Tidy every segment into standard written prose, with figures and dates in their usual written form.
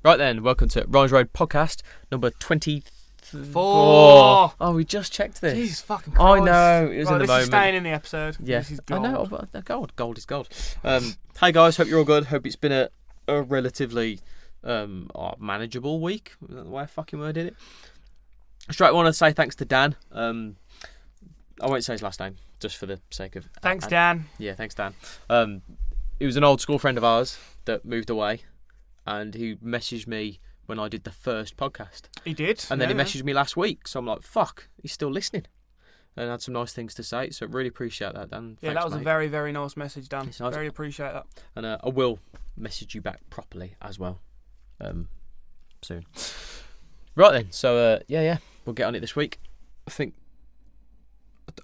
Right then, welcome to Rise Road Podcast number 24. Oh, we just checked this. Jesus fucking Christ. I know, it was in the this moment. Is staying in the episode. Yeah, This is gold. I know, but gold is gold. Hey guys, hope you're all good. Hope it's been a relatively manageable week. Is that the way I fucking worded it? Straight, I want to say thanks to Dan. I won't say his last name, just for the sake of... Thanks, Dan. Yeah, thanks, Dan. He was an old school friend of ours that moved away, and he messaged me when I did the first podcast. He did. And then he messaged me last week, so I'm like, fuck, he's still listening. And had some nice things to say, so really appreciate that, Dan. Yeah, thanks, that was mate. a very, very nice message, Dan. It's nice. Very appreciate that. And I will message you back properly as well soon. Right then, so yeah, we'll get on it this week. I think,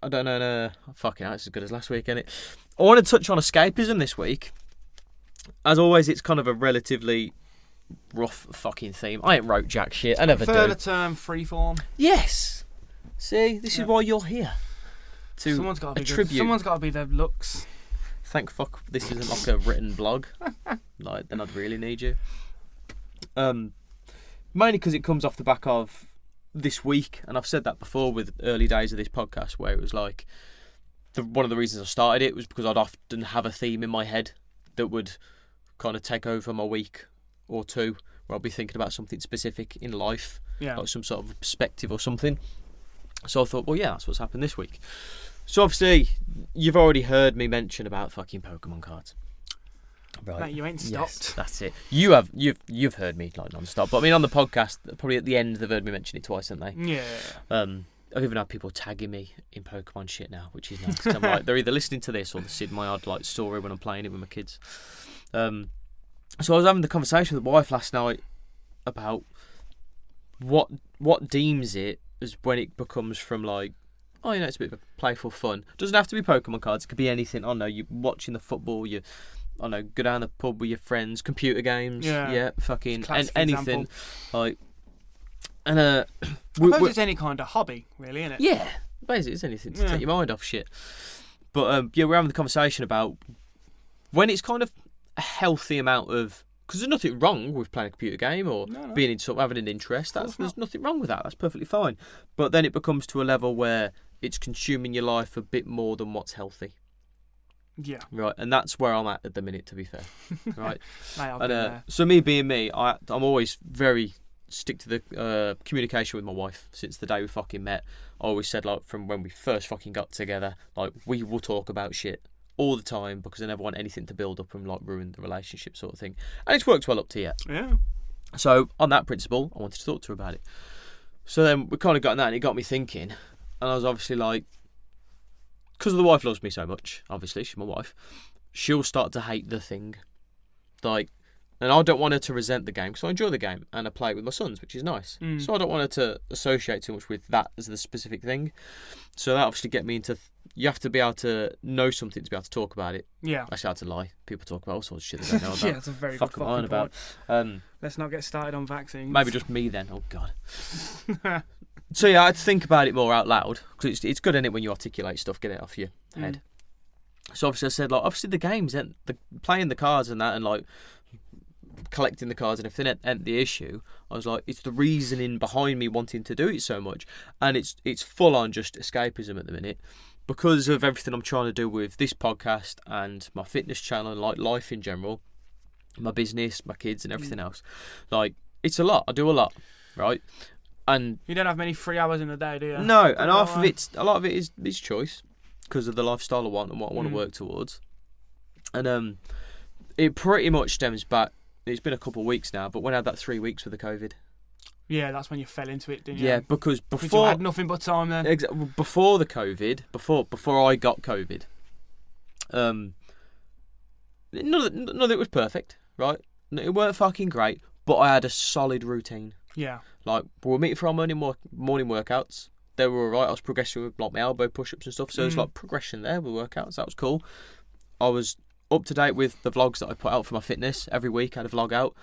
I don't know, fucking hell, it's as good as last week, isn't it? I want to touch on escapism this week. As always, it's kind of a relatively rough fucking theme. I ain't wrote jack shit, I never do. Further term, freeform. Yes! See, this is why you're here. To Someone's got to be attribute. good. Someone's got to be their looks. Thank fuck this isn't like a written blog. Like, then I'd really need you. Mainly because it comes off the back of this week, and I've said that before with early days of this podcast, where it was like one of the reasons I started it was because I'd often have a theme in my head that would kind of take over my week or two, where I'll be thinking about something specific in life, like some sort of perspective or something. So I thought, well, yeah, that's what's happened this week. So obviously, you've already heard me mention about fucking Pokemon cards. Right. Mate, you ain't stopped. Yes, that's it. You've heard me like non-stop, but I mean on the podcast, probably at the end they've heard me mention it twice, haven't they? Yeah. I've even had people tagging me in Pokemon shit now, which is nice. I'm like, they're either listening to this or they've seen my odd like story when I'm playing it with my kids. So I was having the conversation with the wife last night about what deems it as when it becomes from like, oh, you know, it's a bit of a playful fun. It doesn't have to be Pokemon cards. It could be anything. I don't know, you're watching the football, you, I don't know, go down the pub with your friends, computer games, fucking anything. Like, and I suppose it's any kind of hobby, really, isn't it? Yeah, basically it's anything to take your mind off shit. But we're having the conversation about when it's kind of a healthy amount of, because there's nothing wrong with playing a computer game or being in sort of having an interest. There's nothing wrong with that. That's perfectly fine. But then it becomes to a level where it's consuming your life a bit more than what's healthy. Yeah. Right, and that's where I'm at the minute, to be fair. Right. Mate, so me being me, I'm always very stick to the communication with my wife since the day we fucking met. I always said, like, from when we first fucking got together, like, we will talk about shit all the time because I never want anything to build up and like ruin the relationship sort of thing. And it's worked well up to yet. Yeah. So on that principle, I wanted to talk to her about it. So then we kind of got in that and it got me thinking. And I was obviously like, because the wife loves me so much, obviously, she's my wife, she'll start to hate the thing. Like, and I don't want her to resent the game because I enjoy the game and I play it with my sons, which is nice. So I don't want her to associate too much with that as the specific thing. So that obviously get me into... you have to be able to know something to be able to talk about it. Yeah. Actually, I had to lie. People talk about all sorts of shit they don't know about. Yeah, that's a very good fucking about. point. Let's not get started on vaccines. Maybe just me then. Oh, God. So, yeah, I had to think about it more out loud. Because it's good, isn't it, when you articulate stuff, get it off your head. So, obviously, I said, like, obviously the games, playing the cards and that, and, like, collecting the cards and everything ain't the issue. I was like, it's the reasoning behind me wanting to do it so much. And it's full on just escapism at the minute. Because of everything I'm trying to do with this podcast and my fitness channel and like life in general, my business, my kids and everything else, like it's a lot. I do a lot, right? And you don't have many free hours in a day, do you? No, and a lot of it is choice because of the lifestyle I want and what I want to work towards. And it pretty much stems back. It's been a couple of weeks now, but when I had that 3 weeks with the COVID. Yeah, that's when you fell into it, didn't you? Yeah, because before... you had nothing but time then. Before the COVID, before I got COVID, none of it was perfect, right? It weren't fucking great, but I had a solid routine. Yeah. Like, we were meeting for our morning workouts. They were alright. I was progressing with like my elbow push-ups and stuff, so there's like progression there with workouts. That was cool. I was up to date with the vlogs that I put out for my fitness. Every week I had a vlog out.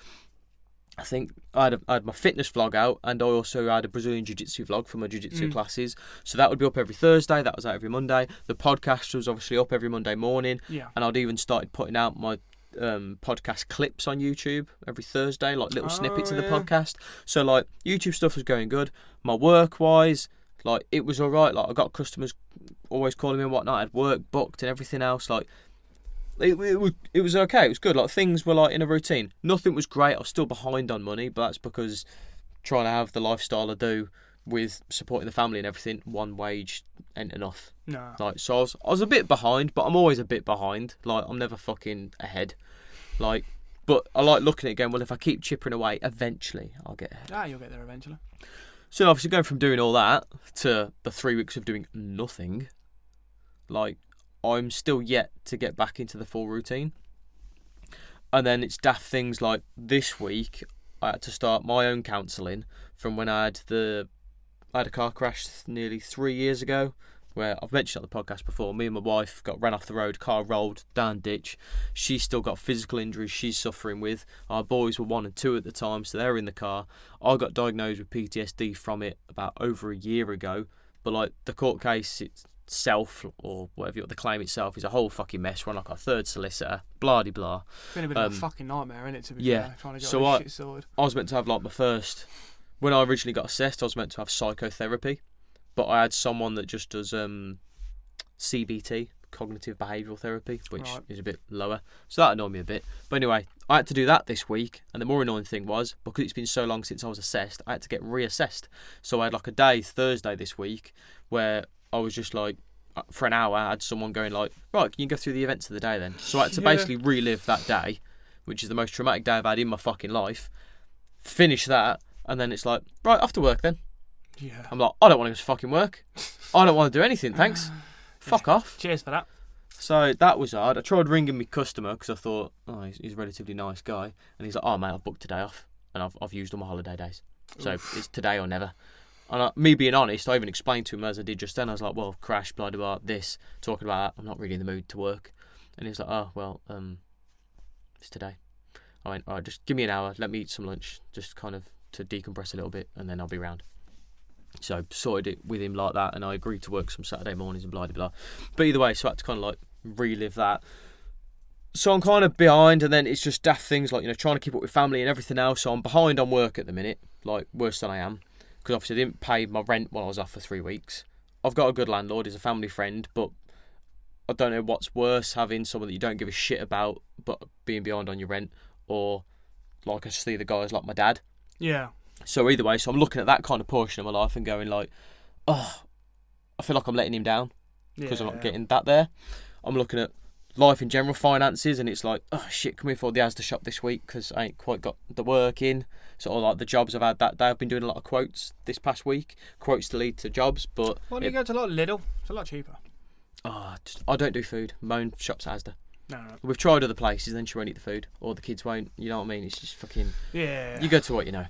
I think I had my fitness vlog out, and I also had a Brazilian Jiu-Jitsu vlog for my Jiu-Jitsu classes. So that would be up every Thursday. That was out every Monday. The podcast was obviously up every Monday morning. Yeah. And I'd even started putting out my podcast clips on YouTube every Thursday, like little snippets of the podcast. So like YouTube stuff was going good. My work wise, like it was alright. Like I got customers always calling me and whatnot. I had work booked and everything else. Like it was okay. It was good. Like things were like in a routine. Nothing was great. I was still behind on money, but that's because trying to have the lifestyle I do with supporting the family and everything, one wage ain't enough. No. Like, so I was a bit behind, but I'm always a bit behind. Like, I'm never fucking ahead. Like, but I like looking at it again. Well, if I keep chipping away, eventually I'll get ahead. You'll get there eventually. So obviously going from doing all that to the 3 weeks of doing nothing, like, I'm still yet to get back into the full routine. And then it's daft things like this week, I had to start my own counselling from when I had a car crash nearly 3 years ago, where I've mentioned on the podcast before. Me and my wife got ran off the road, car rolled down ditch. She's still got physical injuries she's suffering with. Our boys were 1 and 2 at the time, so they're in the car. I got diagnosed with PTSD from it about over a year ago, but like the court case itself, or whatever, the claim itself is a whole fucking mess. We're on like our 3rd solicitor, blah de blah. It's been a bit of a fucking nightmare, isn't it, to be fair, trying to get all this shit sorted. I was meant to have like my first... When I originally got assessed, I was meant to have psychotherapy, but I had someone that just does CBT, cognitive behavioural therapy, which is a bit lower. So that annoyed me a bit. But anyway, I had to do that this week, and the more annoying thing was, because it's been so long since I was assessed, I had to get reassessed. So I had like a day, Thursday this week, where I was just like, for an hour, I had someone going like, right, can you go through the events of the day then? So I had to basically relive that day, which is the most traumatic day I've had in my fucking life, finish that, and then it's like, right, off to work then. Yeah. I'm like, I don't want to go to fucking work. I don't want to do anything, thanks. Fuck off. Cheers for that. So that was hard. I tried ringing my customer because I thought, he's a relatively nice guy. And he's like, oh, mate, I've booked today off. And I've used all my holiday days. So it's today or never. And me being honest, I even explained to him as I did just then. I was like, well, crash, blah, blah, blah, this, talking about that. I'm not really in the mood to work. And he's like, oh, well, it's today. I went, all right, just give me an hour. Let me eat some lunch. Just kind of to decompress a little bit, and then I'll be round. So sorted it with him like that, and I agreed to work some Saturday mornings and blah blah blah. But either way, so I had to kind of like relive that. So I'm kind of behind, and then it's just daft things like, trying to keep up with family and everything else. So I'm behind on work at the minute, like worse than I am, because obviously I didn't pay my rent while I was off for 3 weeks. I've got a good landlord, he's a family friend, but I don't know what's worse, having someone that you don't give a shit about but being behind on your rent, or like I see the guys like my dad. Yeah. So either way, so I'm looking at that kind of portion of my life and going like, I feel like I'm letting him down because I'm not getting that there. I'm looking at life in general, finances, and it's like, oh shit, can we afford the Asda shop this week because I ain't quite got the work in. So all like the jobs I've had that day, I've been doing a lot of quotes this past week, quotes to lead to jobs, but... Why don't you go to like Lidl? It's a lot cheaper. I don't do food. My own shop's Asda. No. We've tried other places, then she won't eat the food, or the kids won't. You know what I mean? It's just fucking. Yeah. You go to what you know.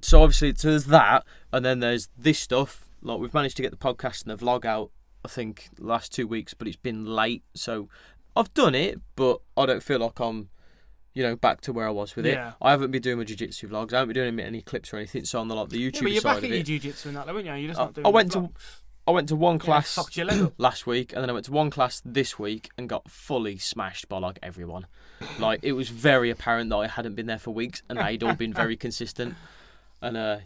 So obviously, there's that, and then there's this stuff. Like we've managed to get the podcast and the vlog out, I think, the last 2 weeks, but it's been late. So I've done it, but I don't feel like I'm, back to where I was with it. I haven't been doing my jiu-jitsu vlogs. I haven't been doing any clips or anything. So on the YouTube side of it. But you're back at your jiu-jitsu and that, haven't you? You're just not doing vlogs. I went to one class fucked your leg up last week, and then I went to one class this week and got fully smashed by like everyone. Like it was very apparent that I hadn't been there for weeks, and they'd all been very consistent. And I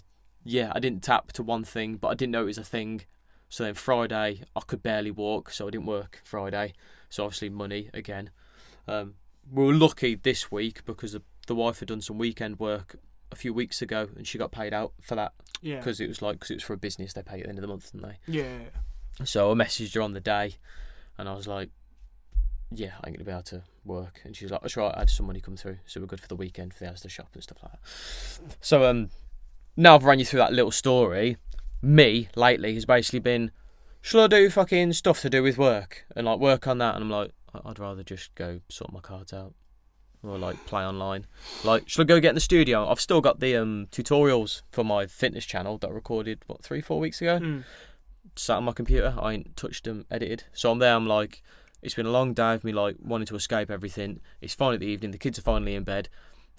didn't tap to one thing, but I didn't know it was a thing. So then Friday I could barely walk, so I didn't work Friday. So obviously money again. We were lucky this week because the wife had done some weekend work a few weeks ago, and she got paid out for that. Yeah. Because it was for a business, they pay at the end of the month, didn't they? Yeah. So I messaged her on the day, and I was like, "Yeah, I ain't gonna be able to work." And she's like, "That's right, I had some money come through, so we're good for the weekend for the Asda shop and stuff like that." So now I've run you through that little story. Me lately has basically been, shall I do fucking stuff to do with work and like work on that? And I'm like, I'd rather just go sort my cards out. Or like play online. Like, should I go get in the studio? I've still got the tutorials for my fitness channel that I recorded 3-4 weeks ago. Sat on my computer. I ain't touched them, edited. So I'm there. I'm like, it's been a long day of me like wanting to escape everything. It's finally the evening. The kids are finally in bed.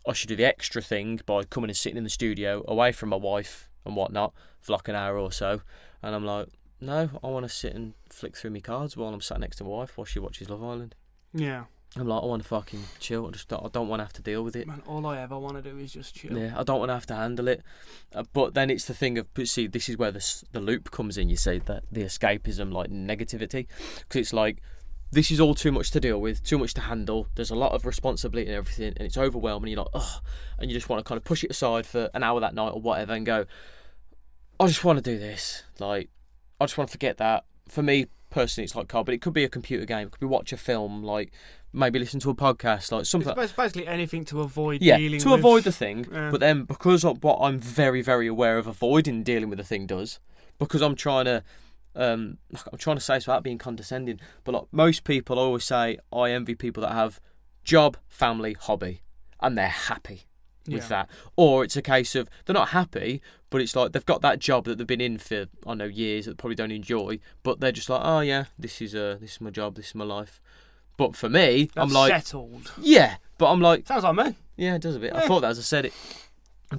I should do the extra thing by coming and sitting in the studio away from my wife and whatnot for like an hour or so. And I'm like, no, I want to sit and flick through my cards while I'm sat next to my wife while she watches Love Island. Yeah. I'm like, I want to fucking chill. I don't want to have to deal with it. Man, all I ever want to do is just chill. Yeah, I don't want to have to handle it. But then it's the thing of, see, this is where the loop comes in, you see, that the escapism, like negativity. Because it's like, this is all too much to deal with, too much to handle. There's a lot of responsibility and everything, and it's overwhelming. You're like, ugh. And you just want to kind of push it aside for an hour that night or whatever and go, I just want to do this. Like, I just want to forget that. For me, personally, it's like car, but it could be a computer game. It could be watch a film, like maybe listen to a podcast, like something. It's basically anything to avoid dealing with. Avoid the thing. Yeah. But then because of what I'm very, very aware of avoiding dealing with the thing does, because I'm trying to say this without being condescending, but like most people, I always say I envy people that have job, family, hobby, and they're happy with that. Or it's a case of they're not happy, but it's like they've got that job that they've been in for, I don't know, years that they probably don't enjoy, but they're just like, oh yeah, this is my job, this is my life. But for me, that's I'm like settled. Yeah, but I'm like, sounds like me. Yeah, it does a bit. Yeah. I thought that as I said it,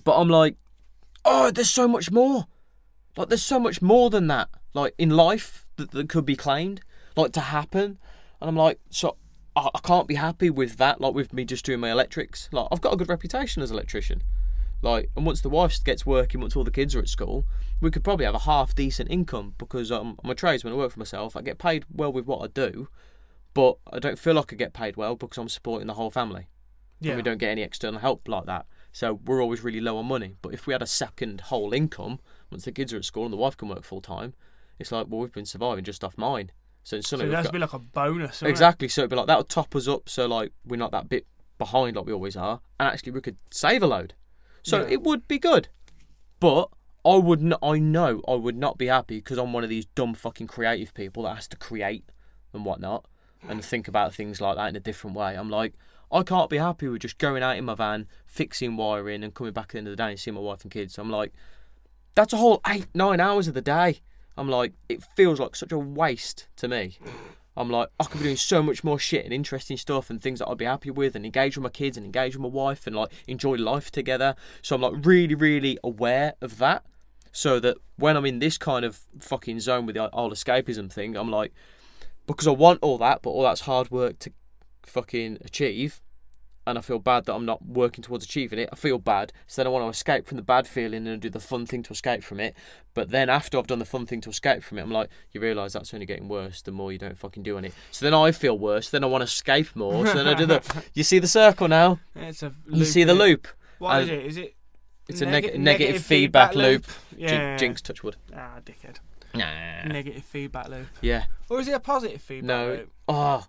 but I'm like, oh, there's so much more. Like there's so much more than that. Like in life that could be claimed, like to happen, and I'm like, so I can't be happy with that. Like with me just doing my electrics. Like I've got a good reputation as an electrician. Like, and once the wife gets working, once all the kids are at school, we could probably have a half decent income because I'm a tradesman. I work for myself. I get paid well with what I do, but I don't feel like I get paid well because I'm supporting the whole family. Yeah. And we don't get any external help like that. So we're always really low on money. But if we had a second whole income, once the kids are at school and the wife can work full time, it's like, well, we've been surviving just off mine. So it has to be like a bonus. Exactly. So it'd be like, that'll top us up. So like we're not that bit behind like we always are. And actually we could save a load. So it would be good. But I know I would not be happy because I'm one of these dumb fucking creative people that has to create and whatnot and think about things like that in a different way. I'm like, I can't be happy with just going out in my van, fixing wiring and coming back at the end of the day and seeing my wife and kids. I'm like, that's a whole 8-9 hours of the day. I'm like, it feels like such a waste to me. I'm like, I could be doing so much more shit and interesting stuff and things that I'd be happy with and engage with my kids and engage with my wife and like enjoy life together. So I'm like really, really aware of that. So that when I'm in this kind of fucking zone with the old escapism thing, I'm like, because I want all that, but all that's hard work to fucking achieve. And I feel bad that I'm not working towards achieving it. I feel bad, so then I want to escape from the bad feeling and do the fun thing to escape from it. But then after I've done the fun thing to escape from it, I'm like, you realise that's only getting worse the more you don't fucking do on it. So then I feel worse, then I want to escape more, so then I do you see the circle now? It's a loop, you see the loop? What is it? Is it? It's a negative feedback loop. Yeah. Jinx, touch wood. Ah, dickhead. Nah. Negative feedback loop. Yeah. Or is it a positive feedback loop? Oh,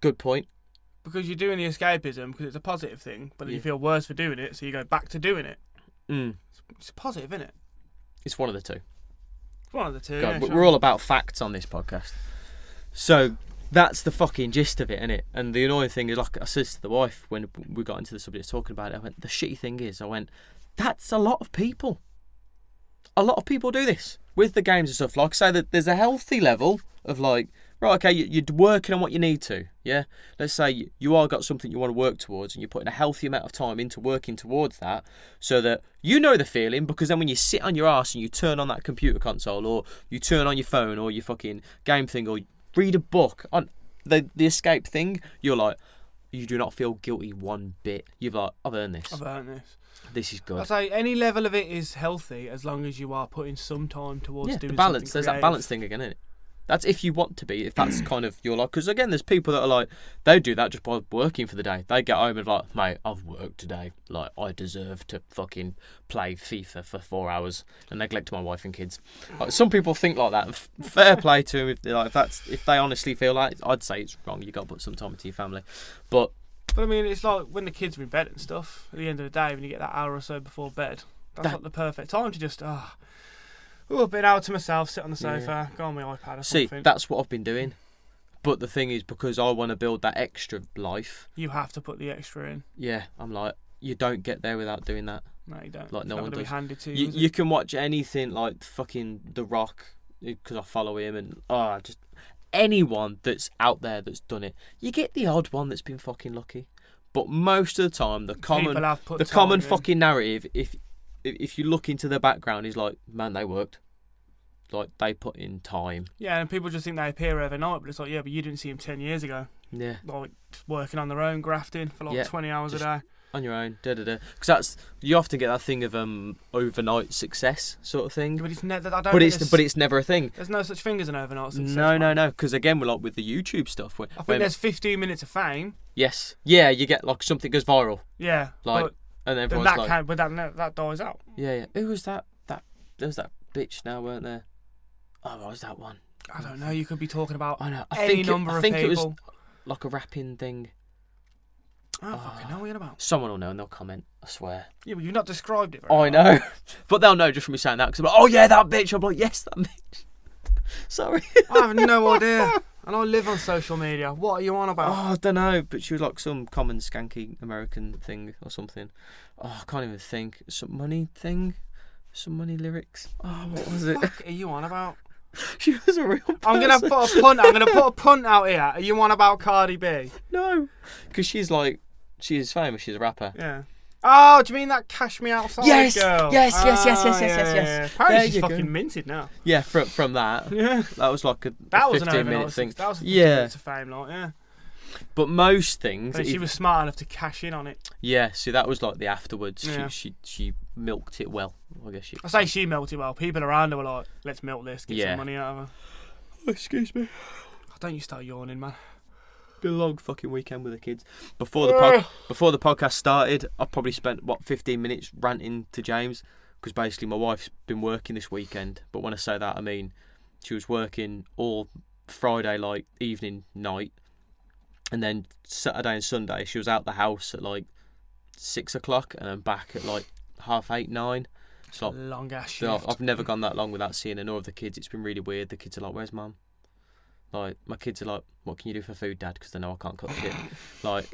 good point. Because you're doing the escapism because it's a positive thing, but then you feel worse for doing it, so you go back to doing it. It's positive, isn't it? It's one of the two. It's one of the two. God, we're all about facts on this podcast. So that's the fucking gist of it, isn't it? And the annoying thing is, like I said to the wife when we got into the subject talking about it, I went, the shitty thing is, that's a lot of people. A lot of people do this with the games and stuff. Like I say, that there's a healthy level of like, right, okay, you're working on what you need to, yeah? Let's say you are got something you want to work towards and you're putting a healthy amount of time into working towards that so that you know the feeling, because then when you sit on your ass and you turn on that computer console or you turn on your phone or your fucking game thing or read a book on the escape thing, you're like, you do not feel guilty one bit. You're like, I've earned this. This is good. I say any level of it is healthy as long as you are putting some time towards doing the balance. Something There's creative. That balance thing again, isn't it? That's if you want to be, if that's kind of your life. Because again, there's people that are like, they do that just by working for the day. They get home and like, mate, I've worked today. Like, I deserve to fucking play FIFA for 4 hours and neglect my wife and kids. Like, some people think like that. Fair play to them. If they honestly feel like it, I'd say it's wrong. You got to put some time into your family. But I mean, it's like when the kids are in bed and stuff. At the end of the day, when you get that hour or so before bed, that's like the perfect time to just a bit out to myself, sit on the sofa, go on my iPad or something. See, that's what I've been doing. But the thing is, because I want to build that extra life, you have to put the extra in. Yeah, I'm like, you don't get there without doing that. No, you don't. Like no one does. Be handed to you. You can watch anything like fucking The Rock, because I follow him, and just anyone that's out there that's done it. You get the odd one that's been fucking lucky, but most of the time, the common fucking narrative, if you look into the background, is like, man, they worked. Like, they put in time. Yeah, and people just think they appear overnight, but it's like, yeah, but you didn't see him 10 years ago. Yeah. Like working on their own, grafting for like 20 hours a day. On your own, because that's you often get that thing of overnight success sort of thing. But it's never. But it's never a thing. There's no such thing as an overnight success. No. Because again, we're like with the YouTube stuff. I think there's 15 minutes of fame. Yes. Yeah, you get like something goes viral. Yeah. Like, and everyone's like, but that dies out. Yeah. Who was that? There was that bitch now, weren't there? Oh, what was that one? I don't know. You could be talking about I think it was like a rapping thing. I don't fucking know what you're about. Someone will know and they'll comment, I swear. Yeah, but you've not described it very well. I know. But they'll know just from me saying that. Because I'm like, oh yeah, that bitch. I'm like, yes, that bitch. Sorry. I have no idea. And I live on social media. What are you on about? Oh, I don't know. But she was like some common skanky American thing or something. Oh, I can't even think. Some money thing? Some money lyrics? Oh, what was it? What the fuck are you on about? She was a real person. I'm gonna put a punt out here. Are you on about Cardi B? No. Because she's famous. She's a rapper. Yeah. Oh, do you mean that Cash Me Outside girl? Yes. Apparently she's fucking minted now. Yeah, from that. Yeah. That was like a 15-minute thing. That was 15 minutes of fame, like, yeah. But most things... But she was smart enough to cash in on it. Yeah, see, that was like the afterwards. Yeah. She milked it well, I guess. I say she milked it well. People around her were like, let's milk this, get some money out of her. Oh, excuse me. Don't you start yawning, man. Been a long fucking weekend with the kids. Before the podcast started, I probably spent 15 minutes ranting to James because basically my wife's been working this weekend. But when I say that, I mean she was working all Friday, like evening, night, and then Saturday and Sunday she was out the house at like 6 o'clock and then back at like 8:30, 9. So long ass shift. I've never gone that long without seeing her nor of the kids. It's been really weird. The kids are like, "Where's mum?" Like, my kids are like, "What can you do for food, Dad?" Because they know I can't cook shit. Like,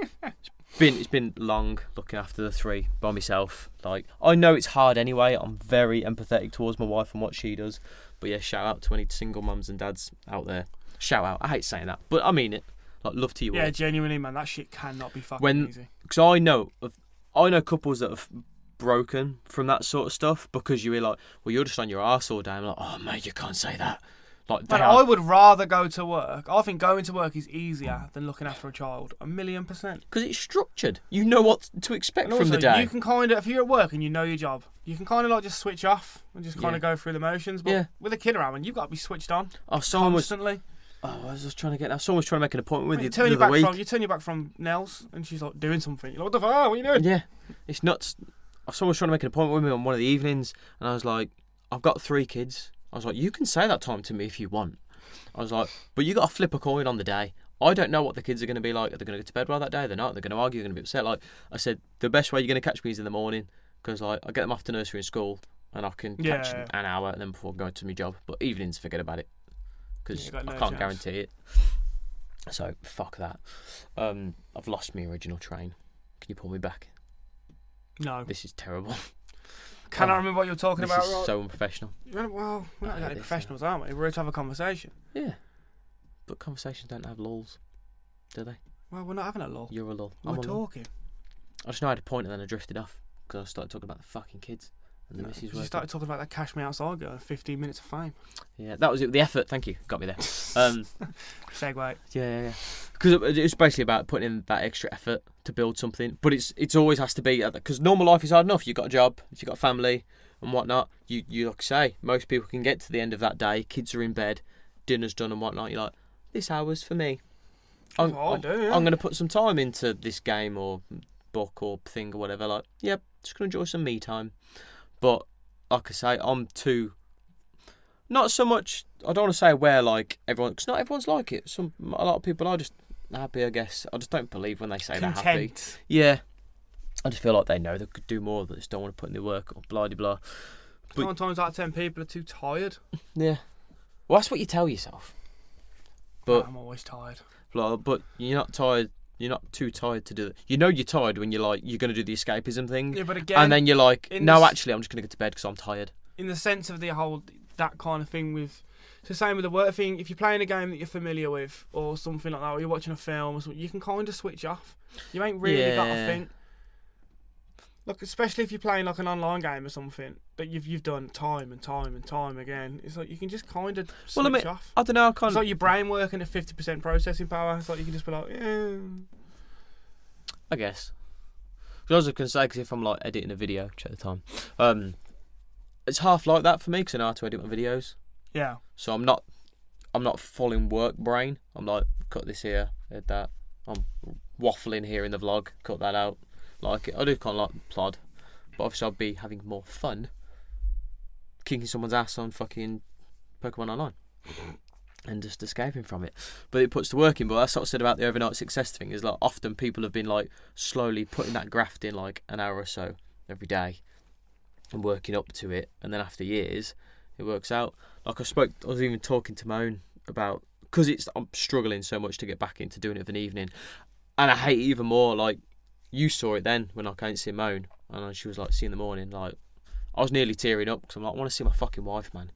it's been long looking after the three by myself. Like, I know it's hard anyway. I'm very empathetic towards my wife and what she does. But yeah, shout out to any single mums and dads out there. Shout out. I hate saying that, but I mean it. Like, love to you all. Yeah, genuinely, man. That shit cannot be fucking easy. Because I know couples that have broken from that sort of stuff because you're like, well, you're just on your arse all day. I'm like, oh mate, you can't say that. Like, but I would rather go to work. I think going to work is easier than looking after a child. 1,000,000%. Because it's structured. You know what to expect and from also, the day. You can kind of, if you're at work and you know your job, you can kind of like just switch off and just kind of go through the motions. But with a kid around, you've got to be switched on constantly. I was just trying to get that. Someone was trying to make an appointment with you the other week. You turn your back from Nels and she's like doing something. You're like, what the fuck? What are you doing? Yeah, it's nuts. Someone was trying to make an appointment with me on one of the evenings and I was like, I've got 3 kids. I was like, you can say that time to me if you want. I was like, but you got to flip a coin on the day. I don't know what the kids are going to be like. Are they going to go to bed well that day? They're not. They're going to argue. They're going to be upset. Like I said, the best way you're going to catch me is in the morning because like I get them off to nursery and school and I can catch an hour and then before going to my job. But evenings, forget about it because I can't guarantee it. So fuck that. I've lost my original train. Can you pull me back? No. This is terrible. Cannot remember what you're talking about. This is so unprofessional. Well, we're not exactly professionals, aren't we? We're here to have a conversation. Yeah. But conversations don't have lulls, do they? Well, we're not having a lull. You're a lull. We're talking. I just know I had a point and then I drifted off because I started talking about the fucking kids and the missus. You started talking about that Cash Me Outside girl and 15 minutes of fame. Yeah, that was it. The effort. Thank you. Got me there. Segue. Yeah. Because it's basically about putting in that extra effort to build something. But it's always has to be because normal life is hard enough. You've got a job, if you've got a family and whatnot. You like say most people can get to the end of that day. Kids are in bed, dinner's done and whatnot. You're like, this hour's for me. I'm going to put some time into this game or book or thing or whatever. Like, yep, just going to enjoy some me time. But like I say, I'm too. Not so much. I don't want to say where like everyone, because not everyone's like it. A lot of people are just happy, I guess. I just don't believe when they say they're happy. Yeah, I just feel like they know they could do more. They just don't want to put in the work or blah de blah. 9 times out of 10 people are too tired. Yeah, well that's what you tell yourself. But I'm always tired. But you're not tired. You're not too tired to do it. You know you're tired when you're like you're going to do the escapism thing. Yeah, but again, and then you're like, no, actually, I'm just going to go to bed because I'm tired. In the sense of the whole that kind of thing with. It's the same with the work thing. If you're playing a game that you're familiar with or something like that, or you're watching a film or something, you can kind of switch off. You ain't really got to think. Look, especially if you're playing like an online game or something that you've done time and time and time again, it's like you can just kind of switch off. I don't know. It's like your brain working at 50% processing power. It's like you can just be like, yeah. I guess. I was going to say, because if I'm like editing a video, check the time. It's half like that for me because I know how to edit my videos. Yeah. So I'm not full in work brain. I'm like, cut this here, edit that. I'm waffling here in the vlog, cut that out. Like I do kind of like plod, but obviously I'll be having more fun kicking someone's ass on fucking Pokemon Online and just escaping from it. But it puts the work in. But that's what I said about the overnight success thing. Is like often people have been like slowly putting that graft in like an hour or so every day and working up to it, and then after years it works out. Like I was even talking to Moan about, because I'm struggling so much to get back into doing it of an evening, and I hate it even more. Like you saw it then when I came to see Moan, and she was like, see you in the morning. Like I was nearly tearing up because I'm like, I want to see my fucking wife, man.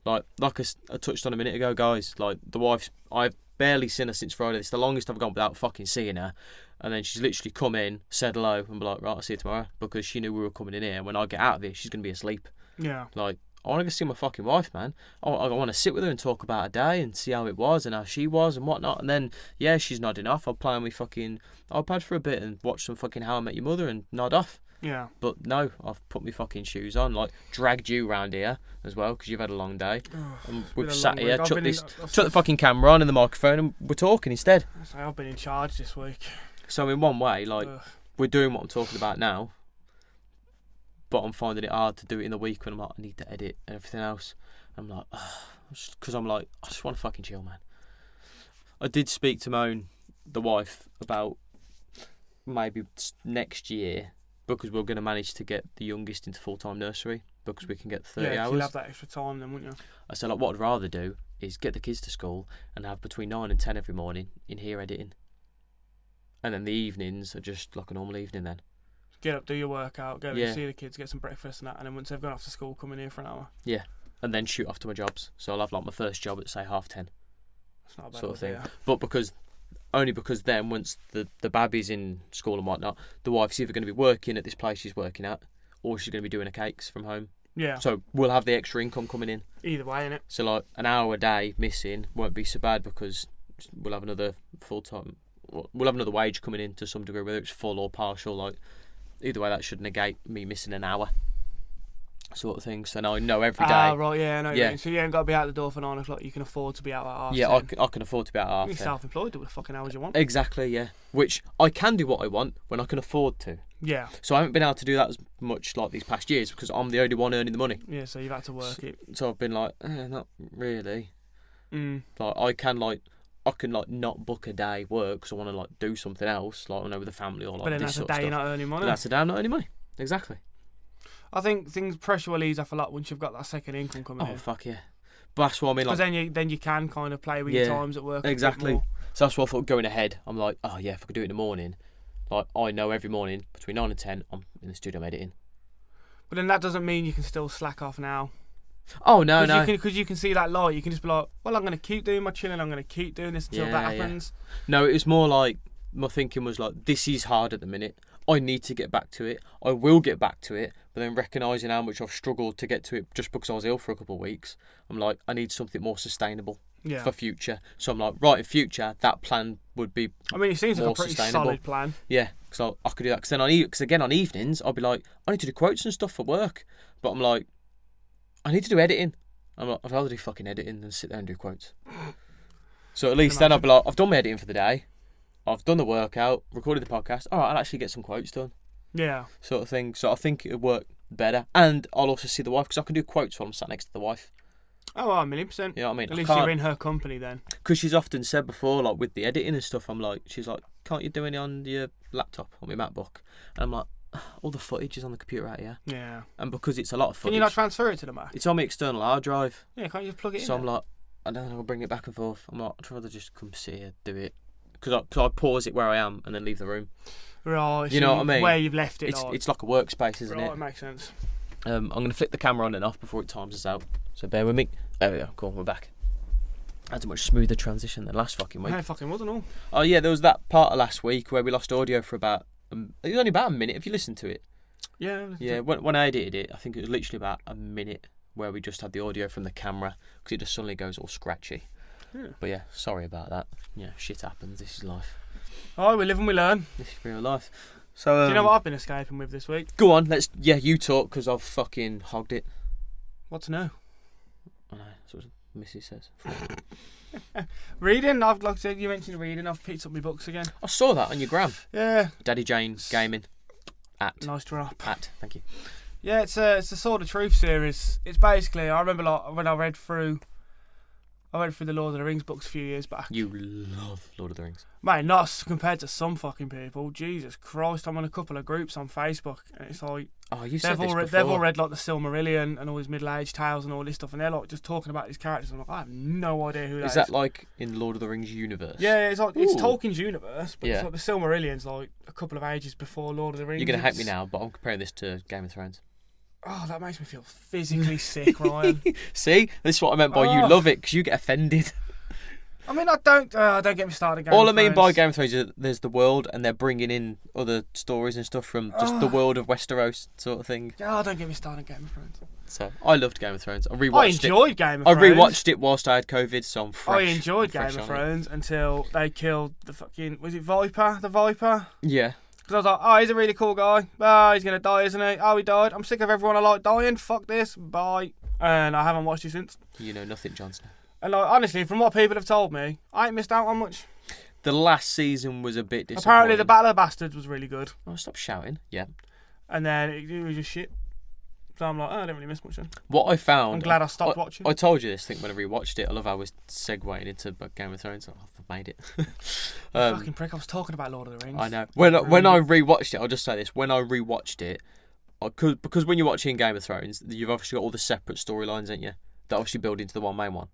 Like I touched on a minute ago, guys. Like the wife, I've barely seen her since Friday. It's the longest I've gone without fucking seeing her. And then she's literally come in, said hello, and be like, right, I'll see you tomorrow, because she knew we were coming in here. And when I get out of here, she's gonna be asleep. Yeah. Like I want to go see my fucking wife, man. I want to sit with her and talk about her day and see how it was and how she was and whatnot. And then, yeah, she's nodding off. I'll play on my fucking iPad for a bit and watch some fucking How I Met Your Mother and nod off. Yeah. But no, I've put my fucking shoes on, like dragged you round here as well because you've had a long day. And we've sat here, chucked the fucking camera on and the microphone, and we're talking instead. I've been in charge this week. So in one way, like we're doing what I'm talking about now, but I'm finding it hard to do it in the week when I'm like, I need to edit and everything else. I'm like, because I'm like, I just want to fucking chill, man. I did speak to Moan, the wife, about maybe next year, because we're going to manage to get the youngest into full-time nursery, because we can get 30 hours. You'll have that extra time then, wouldn't you? I said, like, what I'd rather do is get the kids to school and have between 9 and 10 every morning in here editing. And then the evenings are just like a normal evening then. Get up, do your workout, go and see the kids, get some breakfast and that, and then once they've gone off to school, come in here for an hour. Yeah, and then shoot off to my jobs. So I'll have like my first job at say 10:30. That's not a bad sort of idea. thing. But only because then once the baby's in school and whatnot, the wife's either going to be working at this place she's working at, or she's going to be doing her cakes from home. Yeah. So we'll have the extra income coming in. Either way, innit? So like an hour a day missing won't be so bad, because we'll have another full-time. We'll have another wage coming in to some degree, whether it's full or partial. Like either way, that should negate me missing an hour, sort of thing. So now I know every day. Ah, right, yeah, I know. Yeah. So you ain't got to be out the door for 9 o'clock. You can afford to be out at half. Yeah, I can afford to be out at half. You're self-employed. Do what the fucking hours you want. Exactly, yeah. Which I can do what I want when I can afford to. Yeah. So I haven't been able to do that as much like these past years because I'm the only one earning the money. Yeah, so you've had to work it. So I've been like, not really. Mm. Like I can not book a day work because I want to like do something else, like I know with the family or like. But then this that's a sort of day stuff. you're not earning money. But that's a day I'm not earning money. Exactly. I think pressure will ease off a lot once you've got that second income coming in. Oh fuck yeah. But that's what I mean. Like, because then you can kind of play with your times at work. Exactly. A bit more. So that's what I thought going ahead. I'm like, oh yeah, if I could do it in the morning, like I know every morning between 9 and 10 I'm in the studio editing. But then that doesn't mean you can still slack off now. Oh no, because you can see that light. You can just be like, well, I'm going to keep doing my chilling. I'm going to keep doing this until that happens. No, it was more like my thinking was like, this is hard at the minute. I need to get back to it. I will get back to it. But then recognising how much I've struggled to get to it just because I was ill for a couple of weeks, I'm like, I need something more sustainable for future. So I'm like, right, in future, that plan would be. I mean, it seems like a pretty solid plan. Yeah, because I could do that. Because again, on evenings, I'll be like, I need to do quotes and stuff for work. But I'm like, I need to do editing. I'm like, I'd rather do fucking editing than sit there and do quotes. So at least then I'll be like, I've done my editing for the day. I've done the workout, recorded the podcast. All right, I'll actually get some quotes done. Yeah. Sort of thing. So I think it would work better. And I'll also see the wife because I can do quotes while I'm sat next to the wife. Oh, 1,000,000%. You know what I mean? At least you're in her company then. Because she's often said before, like with the editing and stuff, she's like, can't you do it on your laptop, on your MacBook? And I'm like, all the footage is on the computer out here. Yeah. And because it's a lot of footage. Can you not transfer it to the Mac? It's on my external hard drive. Yeah, can't you just plug it in? So I'm like, I don't know, I'll bring it back and forth. I'm like, I'd rather just come sit here, do it. Because I pause it where I am and then leave the room. Right. You know what I mean? Where you've left it. It's like a workspace, isn't it? Right, it makes sense. I'm going to flip the camera on and off before it times us out. So bear with me. There we go. Cool, we're back. That's a much smoother transition than last fucking week. No, it fucking wasn't all. Oh yeah, there was that part of last week where we lost audio for about. It was only about a minute if you listen to it. Yeah. Yeah, when I edited it, I think it was literally about a minute where we just had the audio from the camera because it just suddenly goes all scratchy. Yeah. But yeah, sorry about that. Yeah, shit happens. This is life. Oh, we live and we learn. This is real life. So Do you know what I've been escaping with this week? Go on, you talk because I've fucking hogged it. What's new? I know, that's what Missy says. Reading. Like I said, you mentioned reading. I've picked up my books again. I saw that on your gram. Yeah. Daddy Jane Gaming. Nice drop. Thank you. Yeah, it's a Sword of Truth series. It's basically, I remember like when I read through the Lord of the Rings books a few years back. You love Lord of the Rings. Mate, not compared to some fucking people. Jesus Christ, I'm on a couple of groups on Facebook, and it's like they've all read like the Silmarillion and all these middle-aged tales and all this stuff, and they're like just talking about these characters. I'm like, I have no idea who that is. Is that like in Lord of the Rings universe? Yeah, it's like it's Tolkien's universe, but yeah. it's like the Silmarillion's like a couple of ages before Lord of the Rings. You're gonna hate me now, but I'm comparing this to Game of Thrones. Oh, that makes me feel physically sick, Ryan. See, this is what I meant by you love it because you get offended. I mean, don't get me started. All I mean by Game of Thrones is there's the world, and they're bringing in other stories and stuff from just the world of Westeros sort of thing. Oh, don't get me started on Game of Thrones. So I loved Game of Thrones. I enjoyed Game of Thrones. I rewatched it whilst I had COVID, so I'm fresh. I enjoyed Game of Thrones until they killed the fucking Viper? The Viper? Yeah. Because I was like, oh, he's a really cool guy. Oh, he's gonna die, isn't he? Oh, he died. I'm sick of everyone I like dying. Fuck this. Bye. And I haven't watched it since. You know nothing, Jon Snow. And like, honestly, from what people have told me, I ain't missed out on much. The last season was a bit disappointing. Apparently, the Battle of the Bastards was really good. Oh, stop shouting. Yeah. And then it was just shit. So I'm like, oh, I didn't really miss much then. What I found... I'm glad I stopped watching. I told you this thing when I rewatched it. I love how I was segueing into Game of Thrones. I've made it. Fucking prick, I was talking about Lord of the Rings. I know. When I rewatched it, I'll just say this. When I rewatched it, because when you're watching Game of Thrones, you've obviously got all the separate storylines, ain't you? That obviously build into the one main one.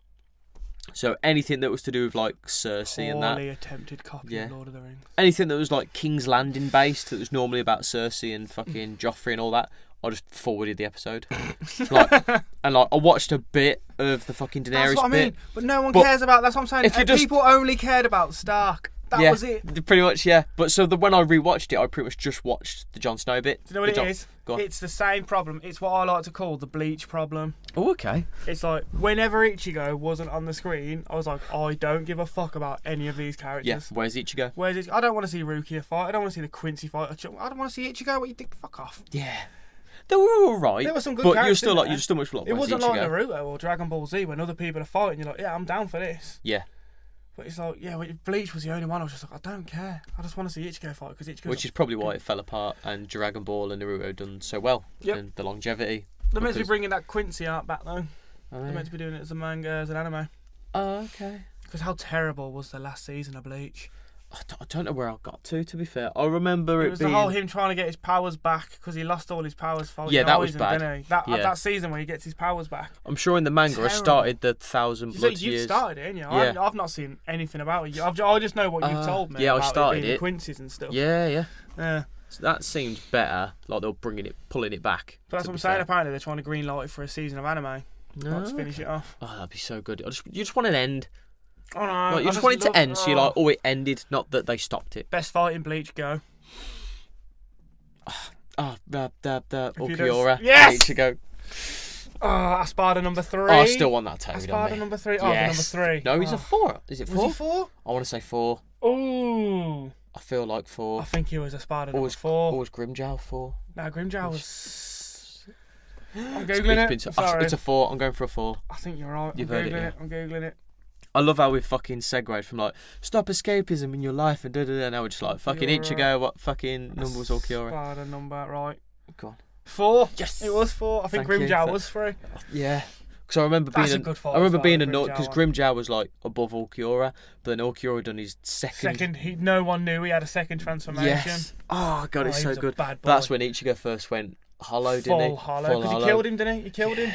So anything that was to do with like Cersei and that, poorly attempted copy of Lord of the Rings. Anything that was like King's Landing based, that was normally about Cersei and fucking Joffrey and all that, I just forwarded the episode. I watched a bit of the fucking Daenerys That's what I mean. bit. But no one cares about. That's what I'm saying. If people only cared about Stark. That was it. Pretty much, yeah. But so when I rewatched it, I pretty much just watched the Jon Snow bit. Do you know what it is? It's the same problem. It's what I like to call the Bleach problem. Oh, okay. It's like whenever Ichigo wasn't on the screen, I was like, I don't give a fuck about any of these characters. Yeah. Where's Ichigo? I don't want to see Rukia fight. I don't want to see the Quincy fight. I don't want to see Ichigo. What you think? Fuck off. Yeah. They were all right. There were some good but characters. But you're still much like. It wasn't like Naruto or Dragon Ball Z when other people are fighting. You're like, yeah, I'm down for this. Yeah. But it's like, yeah, Bleach was the only one. I was just like, I don't care. I just want to see Ichigo fight because Ichigo. Which is probably why it fell apart and Dragon Ball and Naruto done so well. Yep. And the longevity. They're meant to be bringing that Quincy art back though. Oh, They're meant to be doing it as a manga, as an anime. Oh, okay. Because how terrible was the last season of Bleach? I don't know where I got to be fair. I remember it was being... the whole him trying to get his powers back because he lost all his powers fighting. Yeah, that was bad. Didn't he? That season where he gets his powers back. I'm sure in the manga I started the 1,000 Blood Years. You started it, didn't you? Yeah. I've not seen anything about it. I just know what you've told me. Yeah, about I started it. Quincy's and stuff. Yeah. Yeah. So that seems better. Like they're pulling it back. But that's what I'm saying. Apparently they're trying to greenlight it for a season of anime. Let's finish it off. Oh, that'd be so good. You just want an end. Oh no! Like, you just want it to end, so you're like, oh, it ended, not that they stopped it. Best fight in Bleach, go. The Ulquiorra. Yes! Ichigo. Espada number 3. Oh, I still want that tattooed on Espada me. number 3. Yes. Oh, number 3. No, he's a 4. Is it 4? Was he 4? I want to say 4. Ooh. I feel like 4. I think he was Espada number 4. Or was Grimjow 4? No, Grimjow was... I'm Googling it. Sorry. It's a 4. I'm going for a 4. I think you're right. You've heard it, yeah. I'm Googling it. I love how we've fucking segued from like, stop escapism in your life and da-da-da. Now we're just like, fucking Ichigo, what fucking number was Ulquiorra? Espada number, right. Go on. 4. Yes. It was 4. I think Grimjow was 3. Yeah. Because I remember being annoyed because Grimjow was like above Ulquiorra, but then Ulquiorra done his second. No one knew he had a second transformation. Yes. Oh god, it's so good. Bad boy. That's when Ichigo first went hollow, didn't he? Full hollow. Because he killed him, didn't he? He killed him.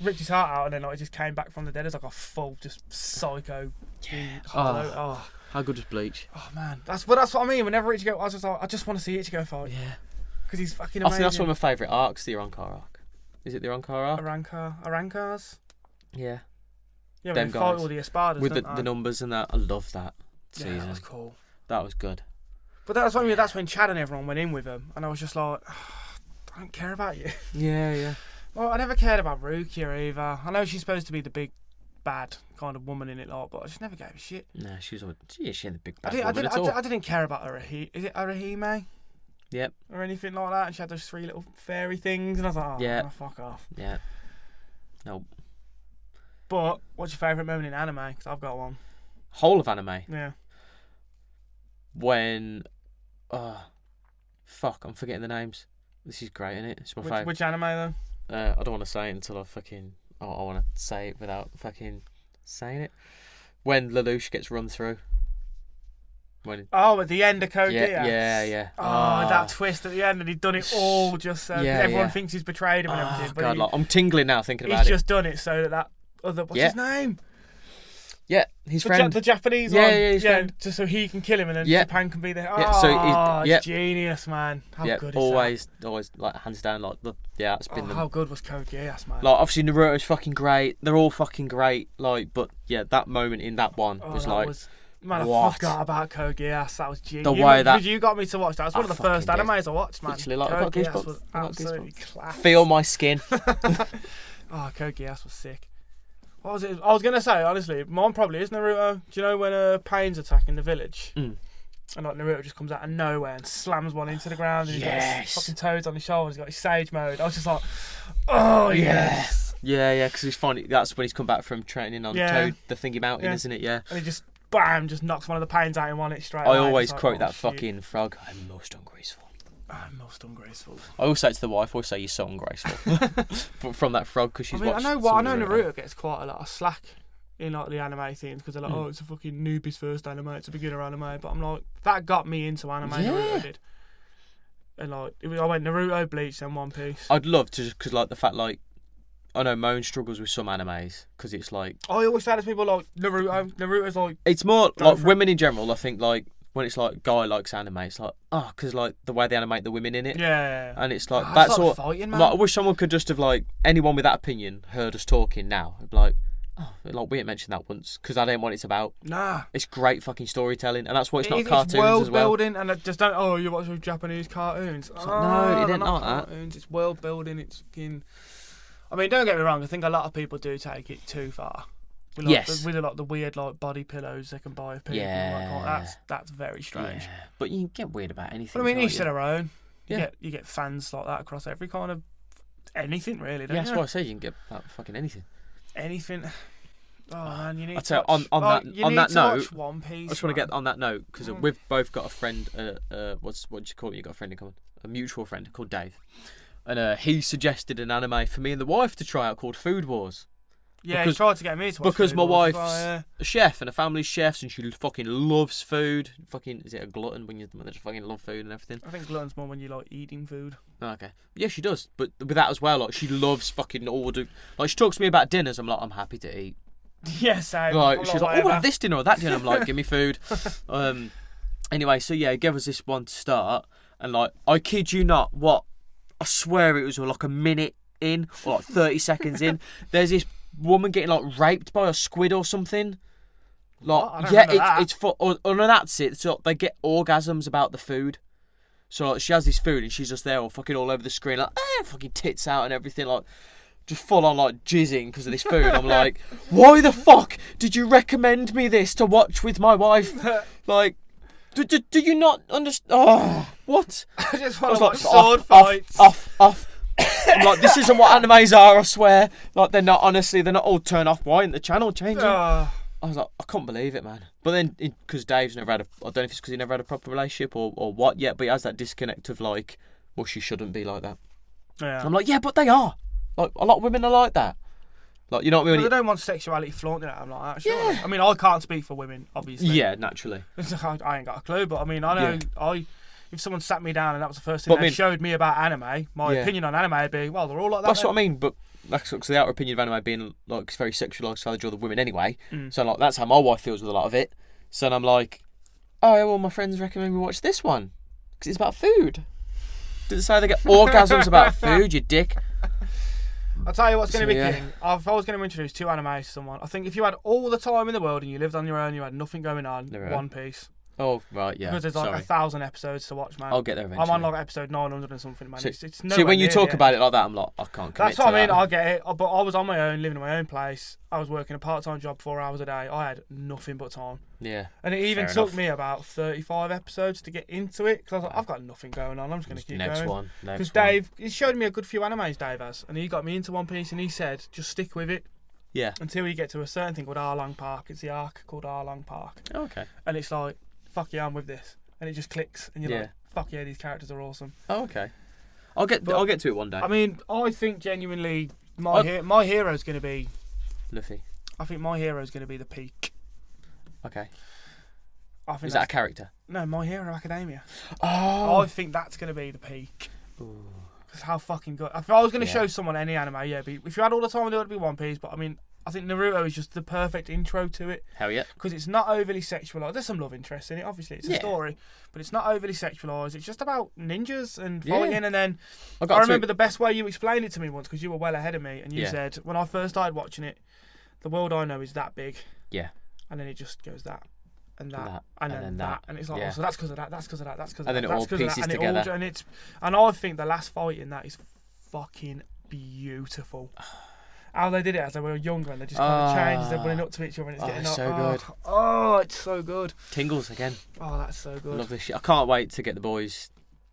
Ripped his heart out and then he just came back from the dead as like a full just psycho hollow. Oh. How good was Bleach? Oh man, that's what I mean. Whenever Ichigo, I was just like, I just want to see Ichigo fight. Yeah. Because he's fucking amazing. I think that's one of my favourite arcs, the Arrancar arc. Is it the Arrancar arc? Arrancars? Yeah. Yeah, when they fight all the Espadas, with the numbers and that. I love that season. Yeah, that was cool. That was good. But that's when Chad and everyone went in with him, and I was just like, don't care about you. Yeah. Well, I never cared about Rukia either. I know she's supposed to be the big bad kind of woman in it, like, but I just never gave a shit. No, she had the big bad I woman didn't care about is it Arahime? Yep. Or anything like that. And she had those 3 little fairy things, and I was like, Yeah. fuck off. Yeah. Nope. But what's your favourite moment in anime? Because I've got one. Whole of anime. Yeah. When, fuck, I'm forgetting the names. This is great, isn't it? It's my favourite. Which anime though? I don't want to say it until I fucking. I want to say it without fucking saying it. When Lelouch gets run through. At the end of Code Geass. Yeah. Oh, that twist at the end, and he'd done it all just so everyone thinks he's betrayed him and everything. But God, I'm tingling now thinking about it. He's just done it so that other. What's his name? Yeah, his friend. The Japanese one. Yeah, his friend. Just so he can kill him and then Japan can be there. It's genius, man. How good is that? Always, like, hands down, like, it's been how good was Code Geass, man? Like, obviously, Naruto's fucking great. They're all fucking great, like, but, yeah, that moment in that one was like... Man, I forgot about Code Geass. That was genius. Because you got me to watch that. It was one of the first animes I watched, man. Literally, like, Code Geass was absolutely class. Feel my skin. Code Geass was sick. What was it? I was going to say, honestly, mine probably is Naruto. Do you know when Pain's attacking the village? And like Naruto just comes out of nowhere and slams one into the ground and he's got his fucking toads on his shoulders, he's got his sage mode. I was just like, oh, yes. Yeah, because he's funny. That's when he's come back from training on Toad, the Thingy Mountain, isn't it? Yeah. And he just, bam, just knocks one of the Pains out in one hit straight I away. always quote that fucking frog. I'm most ungraceful. I always say it to the wife, you're so ungraceful. But from that frog, because she's watched. I know Naruto gets quite a lot of slack in like the anime things because they're like, it's a fucking newbie's first anime, it's a beginner anime. But I'm like, that got me into anime. Naruto did. And like, I went Naruto, Bleach, then One Piece. I'd love to, because like the fact, like, I know Moan struggles with some animes because it's like. I always say to people like Naruto's like. It's more like women in general. I think like. When it's like guy likes anime, it's like because like the way they animate the women in it, and it's like that's all. Fighting, man. Like, I wish someone could just have like anyone with that opinion heard us talking now. It'd be like, like we ain't mentioned that once because I didn't want it's about. Nah, it's great fucking storytelling, and that's why it's not cartoons world as well. Building, and I just don't. Oh, you watch Japanese cartoons? No, it didn't like that. Cartoons. It's world building. It's fucking. I mean, don't get me wrong. I think a lot of people do take it too far. With a lot of the weird like body pillows they can buy of people. That's very strange. Yeah. But you can get weird about anything. But I mean, each to their own. You get fans like that across every kind of anything, really. Don't you? That's why I say you can get fucking anything. Anything. Oh man, you need. I'd say on that note, watch One Piece, I just want to get on that note because we've both got a friend. What do you call it? You got a friend in common, a mutual friend called Dave, and he suggested an anime for me and the wife to try out called Food Wars. Yeah, he tried to get me to watch because Food my Wars, wife's a chef and her family's chefs and she fucking loves food. Fucking, is it a glutton when they just fucking love food and everything? I think glutton's more when you like eating food. Oh, okay. Yeah, she does. But with that as well, like she loves fucking order. Like she talks to me about dinners. I'm like, I'm happy to eat. Yeah, same. Like she's like, oh, we'll have this dinner or that dinner. I'm like, give me food. Anyway, so yeah, he gave us this one to start, and like, I kid you not, I swear it was like a minute in or like 30 seconds in. There's this woman getting like raped by a squid or something. Like, it's for. Oh, no, that's it. So they get orgasms about the food. So like, she has this food and she's just there all fucking all over the screen, like fucking tits out and everything, like just full on like jizzing because of this food. I'm like, why the fuck did you recommend me this to watch with my wife? Like, do you not understand? Oh, what? I just want to watch sword fights. Off. I'm like, this isn't what animes are, I swear. Like, they're not, honestly, they're not all turn off. Why isn't the channel changing? I was like, I couldn't believe it, man. But then, because Dave's never had I don't know if it's because he never had a proper relationship or what yet, but he has that disconnect of like, well, she shouldn't be like that. Yeah. I'm like, yeah, but they are. Like, a lot of women are like that. Like, you know what I mean? They don't want sexuality flaunted at them like that, sure. Yeah. I mean, I can't speak for women, obviously. Yeah, naturally. I ain't got a clue, but I mean, I know, if someone sat me down and that was the first thing they showed me about anime, my opinion on anime would be, well, they're all like that. That's what I mean, but that's because the outer opinion of anime being like it's very sexualised how they draw the women anyway. So like that's how my wife feels with a lot of it. So then I'm like, oh yeah, well my friends recommend we watch this one because it's about food. Did it say they get orgasms about food? You dick. I'll tell you what's going to be king. If I was going to introduce two anime to someone, I think if you had all the time in the world and you lived on your own, you had nothing going on, One Piece. Oh, right, yeah. Because there's like 1,000 episodes to watch, man. I'll get there eventually. I'm on like episode 900 and something, man. So, It's see, when you talk about it like that, I'm like, I can't commit That's what to I mean, that. I get it. But I was on my own, living in my own place. I was working a part-time job 4 hours a day. I had nothing but time. Yeah. And it even fair took enough. me about 35 episodes to get into it. Because I was like, I've got nothing going on. I'm just going to keep Next going. one. Because Dave, he showed me a good few animes, Dave has. And he got me into One Piece and he said, just stick with it. Yeah. Until you get to a certain thing called Arlong Park. It's the arc called Arlong Park. Oh, okay. And it's like, fuck yeah, I'm with this. And it just clicks. And you're like, fuck yeah, these characters are awesome. Oh, okay. I'll get to it one day. I mean, I think genuinely my hero's going to be... Luffy. I think my hero's going to be the peak. Okay. I think Is that a character? No, My Hero Academia. Oh. I think that's going to be the peak. Because how fucking good. If I was going to show someone any anime, yeah, if you had all the time, it would be One Piece. But I mean, I think Naruto is just the perfect intro to it. Hell yeah. Because it's not overly sexualised. There's some love interest in it, obviously. It's a story. But it's not overly sexualised. It's just about ninjas and fighting. And then I remember the best way you explained it to me once, because you were well ahead of me. And you said, when I first started watching it, the world I know is that big. Yeah. And then it just goes that. And that, and then that, and it's like, oh, so that's because of that, that's because of that, that's because of that, and then it all pieces together. And I think the last fight in that is fucking beautiful. How they did it as they were younger, and they just kind of changed, they're running up to each other, and it's getting so good. Oh, it's so good. Tingles again. Oh, that's so good. I love this shit. I can't wait to get the boys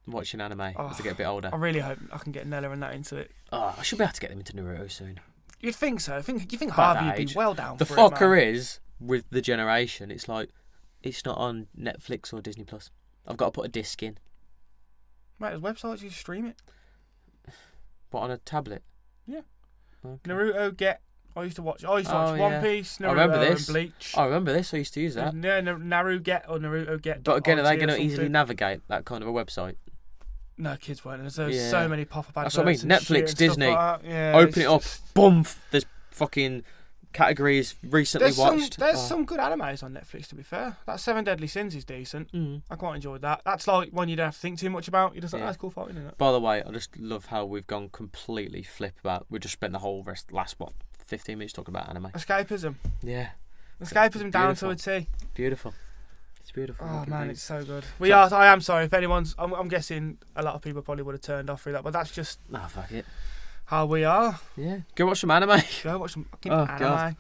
watching anime as they get a bit older. I really hope I can get Nella and that into it. Oh, I should be able to get them into Naruto soon. You'd think so. You think Harvey would be well down the for fucker it, man. is with the generation. It's like it's not on Netflix or Disney Plus. I've got to put a disc in. Mate, there's websites you stream it. What, on a tablet? Yeah. Okay. Naruto I used to watch One Piece, Naruto, I remember this. and Bleach. I remember this. I used to use that. Yeah, Naruto Get or Naruto Get. But again, are they going to easily navigate that kind of a website? No, kids won't. There's so many pop-up adverts. That's what I mean. Netflix, Disney, like yeah, open it up, boom. There's fucking categories recently watched. There's some good animes on Netflix, to be fair. That 7 Deadly Sins is decent. I quite enjoyed that. That's like one you don't have to think too much about. You're just like, that's cool fighting, isn't it? By the way, I just love how we've gone completely flip about. We just spent the whole last 15 minutes talking about anime. Escapism. Yeah. Escapism down to a T. Beautiful. It's beautiful. Oh man, it's so good. I am sorry if anyone's. I'm guessing a lot of people probably would have turned off through that, but that's just. Nah, fuck it. How we are. Yeah. Go watch some anime. Go watch some fucking anime. God.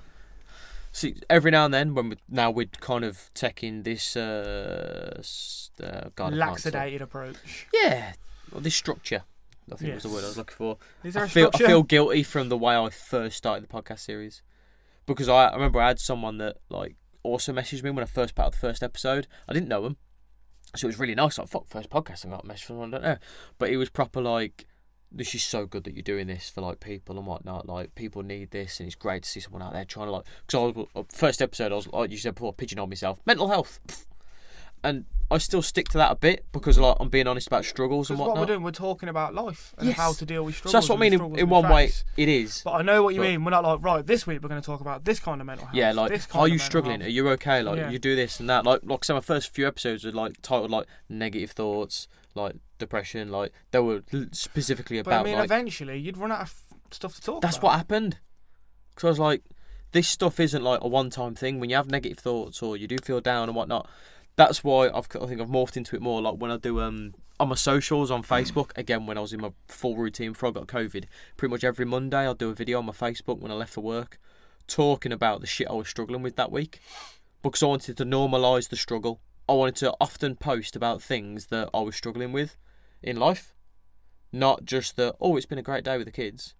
See, every now and then, we're kind of taking this laxated approach. Yeah, well, this structure. I think was the word I was looking for. Is there I feel guilty from the way I first started the podcast series, because I remember I had someone that like also messaged me when I first put out the first episode. I didn't know him, so it was really nice. Like, fuck, first podcast I got a message from someone I don't know, but he was proper like, this is so good that you're doing this for like people and whatnot. Like, people need this, and it's great to see someone out there trying to like. Because first episode, I was like you said before, pigeonhole myself, mental health, and I still stick to that a bit because like I'm being honest about struggles and whatnot. What we're doing, we're talking about life and how to deal with struggles. So that's what I mean. In one way, it is. But I know what you mean. We're not like, right, this week we're going to talk about this kind of mental health. Yeah, like, are you struggling? Health. Are you okay? Like, you do this and that. Like so my first few episodes were like titled like negative thoughts, like depression. Like they were specifically about. But I mean, like, eventually you'd run out of stuff to talk about. That's what happened. Because I was like, this stuff isn't like a one-time thing. When you have negative thoughts or you do feel down and whatnot. That's why I think I've morphed into it more. Like when I do on my socials on Facebook, again when I was in my full routine before I got COVID, pretty much every Monday I'll do a video on my Facebook when I left for work, talking about the shit I was struggling with that week, because I wanted to normalise the struggle. I wanted to often post about things that I was struggling with in life, not just it's been a great day with the kids.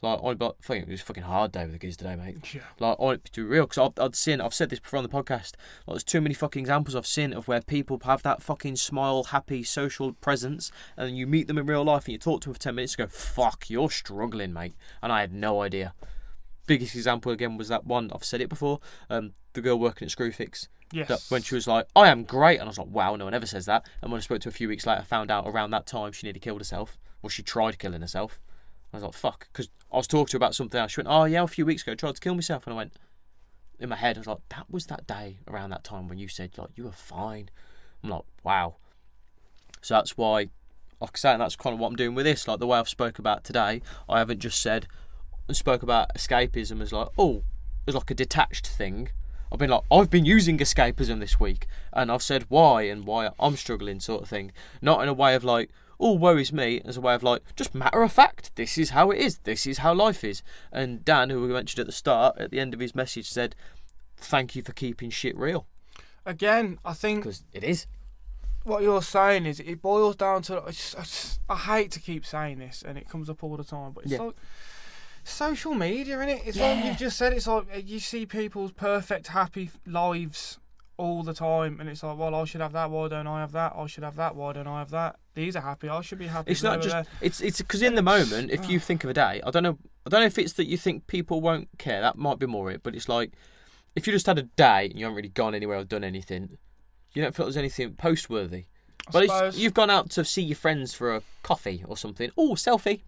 Like, I think it was a fucking hard day with the kids today, mate. Yeah. Like, I want to be real, because I've said this before on the podcast, like, there's too many fucking examples I've seen of where people have that fucking smile, happy, social presence, and you meet them in real life and you talk to them for 10 minutes and go, fuck, you're struggling, mate. And I had no idea. Biggest example, again, was that one, I've said it before, the girl working at Screwfix. Yes. That when she was like, I am great, and I was like, wow, no one ever says that. And when I spoke to her a few weeks later, I found out around that time she nearly killed herself. Well, she tried killing herself. I was like, fuck, because I was talking to her about something else. She went, oh yeah, a few weeks ago I tried to kill myself. And I went, in my head, I was like, that was that day around that time when you said, like, you were fine. I'm like, wow. So that's why, like I say, and that's kind of what I'm doing with this. Like the way I've spoke about today, I haven't just said and spoke about escapism as like, as like a detached thing. I've been like, I've been using escapism this week, and I've said why and why I'm struggling, sort of thing. Not in a way of like, oh, woe is me, as a way of like, just matter of fact, this is how it is, this is how life is. And Dan, who we mentioned at the start, at the end of his message said, thank you for keeping shit real. Again, I think... Because it is. What you're saying is, it boils down to... I hate to keep saying this, and it comes up all the time, but it's like... social media, innit? It's like you've just said, it's like you see people's perfect, happy lives all the time, and it's like, well, I should have that, why don't I have that? I should have that, why don't I have that? These are happy, I should be happy. It's not just, it's because in the moment, if you think of a day, I don't know if it's that you think people won't care, that might be more it, but it's like, if you just had a day and you haven't really gone anywhere or done anything, you don't feel there's anything post-worthy. But you've gone out to see your friends for a coffee or something. Oh, selfie.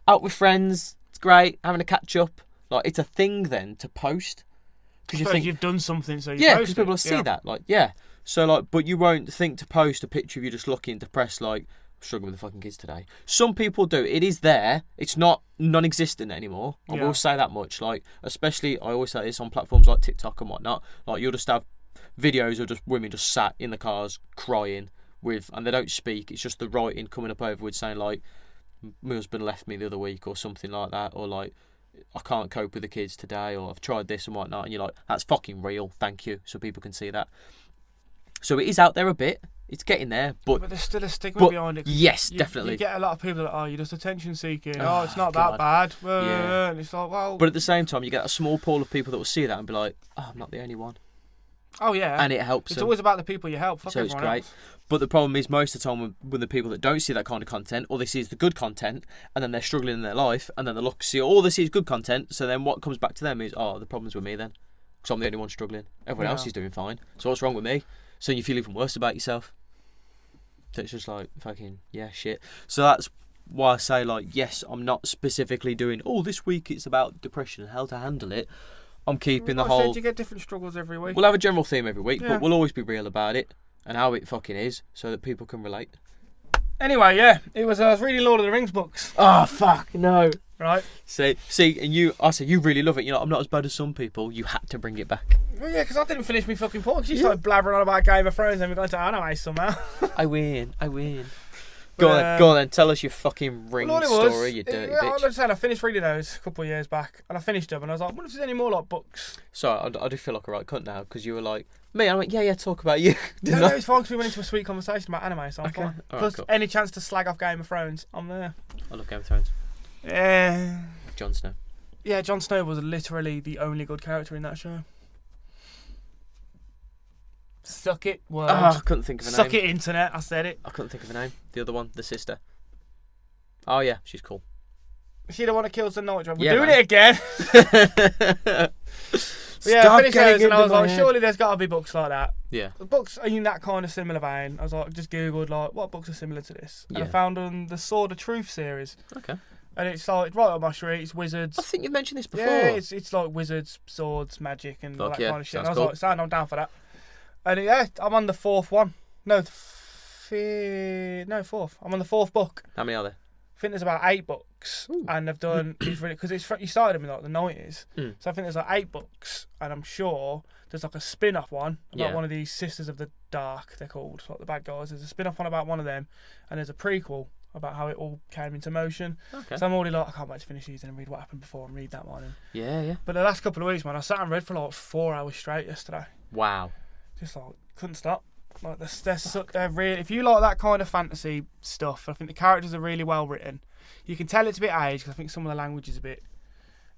Out with friends. It's great. Having a catch-up. Like, it's a thing then to post. Because you think you've done something, so you post because people will see that. Like, yeah. So, like, but you won't think to post a picture of you just looking depressed, like, I'm struggling with the fucking kids today. Some people do. It is there. It's not non-existent anymore. I will say that much. Like, especially, I always say this on platforms like TikTok and whatnot. Like, you'll just have videos of just women just sat in the cars crying and they don't speak. It's just the writing coming up overwards saying, like, my husband left me the other week or something like that, or like, I can't cope with the kids today, or I've tried this and whatnot, and you're like, that's fucking real, thank you, so people can see that. So it is out there a bit, it's getting there, but there's still a stigma behind it. Yes, definitely. You get a lot of people that, you're just attention seeking, it's not that bad, and it's like, well... But at the same time, you get a small pool of people that will see that and be like, I'm not the only one. Oh yeah, and it helps. It's always about the people you help. So it's great. But the problem is, most of the time, when the people that don't see that kind of content, or they see the good content, and then they're struggling in their life, and then they see all they see is good content. So then what comes back to them is, the problem's with me then, because I'm the only one struggling. Everyone else is doing fine. So what's wrong with me? So you feel even worse about yourself. So it's just like fucking shit. So that's why I say, like, yes, I'm not specifically doing. This week it's about depression and how to handle it. I'm keeping the whole... You get different struggles every week. We'll have a general theme every week, but we'll always be real about it and how it fucking is, so that people can relate. Anyway, it was. I was reading Lord of the Rings books. Oh fuck no! Right. See, and I said you really love it. You know, I'm not as bad as some people. You had to bring it back. Well, yeah, because I didn't finish my fucking pork. You started blabbering on about Game of Thrones, and we're going to anime somehow. I win. Go on then. Tell us your fucking ring story, you dirty bitch. I was saying, I finished reading those a couple of years back, and I finished them, and I was like, what if there's any more like books? Sorry, I do feel like a right cunt now, because you were like, me, I went, yeah, talk about you. No, it's fine, because we went into a sweet conversation about anime, so I'm fine. Right, Plus, cool. Any chance to slag off Game of Thrones, I'm there. I love Game of Thrones. Yeah. Jon Snow. Yeah, Jon Snow was literally the only good character in that show. Suck it, world. I couldn't think of a name. Suck it, internet. I said it. I couldn't think of a name. The other one, the sister. Oh yeah, she's cool. Is she the one that kills the night driver? We're doing it again. I finished those and I was like, surely there's got to be books like that. Yeah. Books are in that kind of similar vein. I was like, just googled like what books are similar to this, and I found the Sword of Truth series. Okay. And it's like right up my street. It's wizards. I think you've mentioned this before. Yeah, it's like wizards, swords, magic, and all that kind of shit. And I was cool. like, "Sound, I'm down for that." And I'm on the fourth one. No, fourth. I'm on the fourth book. How many are there? I think there's about 8 books. Ooh. And they've done because you started them in like the 90s. So I think there's like 8 books, and I'm sure there's like a spin-off one about one of these Sisters of the Dark. They're called like the bad guys. There's a spin-off one about one of them, and there's a prequel about how it all came into motion. Okay. So I'm already like, I can't wait to finish these and read what happened before and read that one. And, yeah. But the last couple of weeks, man, I sat and read for like 4 hours straight yesterday. Wow. Just like couldn't stop. Like they're really. If you like that kind of fantasy stuff, I think the characters are really well written. You can tell it's a bit aged because I think some of the language is a bit.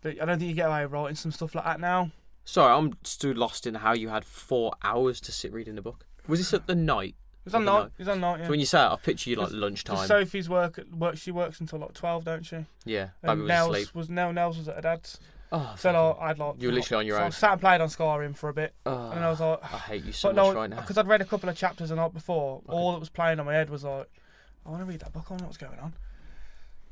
I don't think you get away with writing some stuff like that now. Sorry, I'm still lost in how you had 4 hours to sit reading a book. Was this at the night? It was on night. It was on night. Yeah. So when you say it, I picture you like lunchtime. Sophie's work. She works until like 12, don't she? Yeah. And Baby was asleep. Nels was at her dad's. Oh, so like, I'd like. You were literally on your own. I sat and played on Skyrim for a bit, and I was like, I hate you so much right now. Because I'd read a couple of chapters the night before. Okay. All that was playing on my head was like, I want to read that book. I want to know what's going on.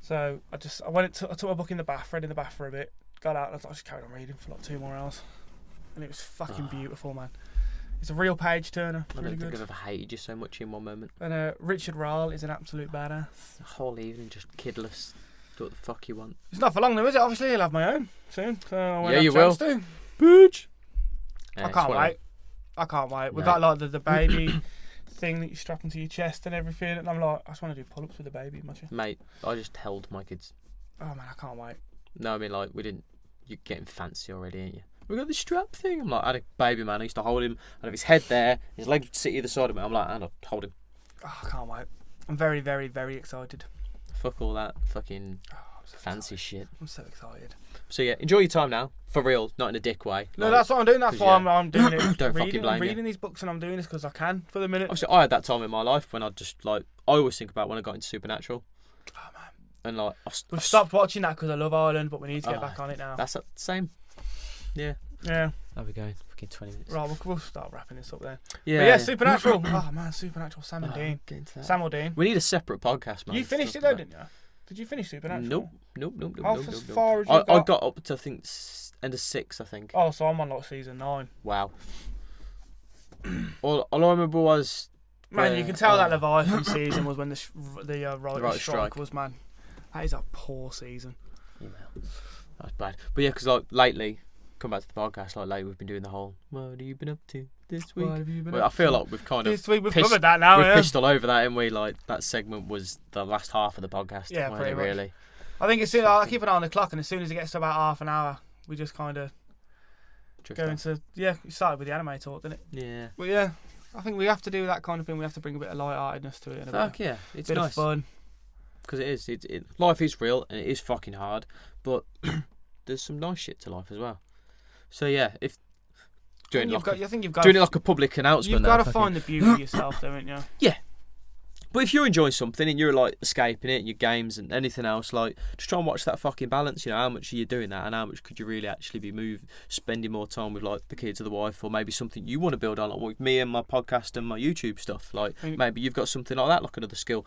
So I took my book in the bath, read in the bath for a bit, got out, and I just carried on reading for like 2 more hours, and it was fucking beautiful, man. It's a real page turner. It's really good. I don't think I've ever hated you so much in one moment. And Richard Rahl is an absolute badass. The whole evening just kidless. Do what the fuck you want. It's not for long though, is it? Obviously, I'll have my own soon. So you will. To. Bitch. Yeah, I can't wait. I can't wait. We've got like the baby thing that you strap onto your chest and everything, and I'm like, I just want to do pull-ups with the baby in my chest. Mate, I just held my kids. Oh man, I can't wait. No, I mean like we didn't. You're getting fancy already, ain't you? We got the strap thing. I'm like, I had a baby man. I used to hold him. I'd have his head there, his legs would sit either side of me. I'm like, and I'd hold him. Oh, I can't wait. I'm very, very, very excited. Fuck all that fucking fancy shit. I'm so excited. So yeah, enjoy your time now, for real, not in a dick way. No, that's what I'm doing. That's why I'm doing it. Don't fucking blame I'm reading these books and I'm doing this because I can for the minute. Obviously, I had that time in my life when I just like I always think about when I got into Supernatural. Oh man. And like we've stopped watching that because I love Ireland, but we need to get back on it now. That's the same. Yeah. Yeah. How we going? Fucking 20 minutes. Right, we'll start wrapping this up then. Yeah. But yeah, Supernatural. Oh man, Supernatural. Sam and Dean. Get into that. Sam or Dean. We need a separate podcast, man. You finished it though, didn't you? Did you finish Supernatural? Nope. How far as you got? I got up to I think end of 6, I think. Oh, so I'm on like season 9. Wow. all I remember was. Man, you can tell that Leviathan season was when the writer's strike was, man. That is a poor season. Yeah, that's bad. But yeah, because like lately, come back to the podcast. Like lately, we've been doing the whole. What have you been up to this week? I feel like we've kind of this week we've covered that now. We've pissed all over that, and we like that segment was the last half of the podcast. Yeah, pretty much. Really. I think as soon I keep an eye on the clock, and as soon as it gets to about half an hour, we just kind of go into We started with the anime talk, didn't it? Yeah. But yeah, I think we have to do that kind of thing. We have to bring a bit of light-heartedness to it. And it's bit nice. of fun. Because it is. Life is real and it is fucking hard, but there's some nice shit to life as well. So yeah, if doing it like a public announcement, you've got to find the beauty yourself, haven't you? Yeah. But if you're enjoying something and you're like escaping it in your games and anything else, like just try and watch that fucking balance. You know, how much are you doing that, and how much could you really actually be spending more time with like the kids or the wife, or maybe something you want to build on, like with me and my podcast and my YouTube stuff. Like maybe you've got something like that, like another skill.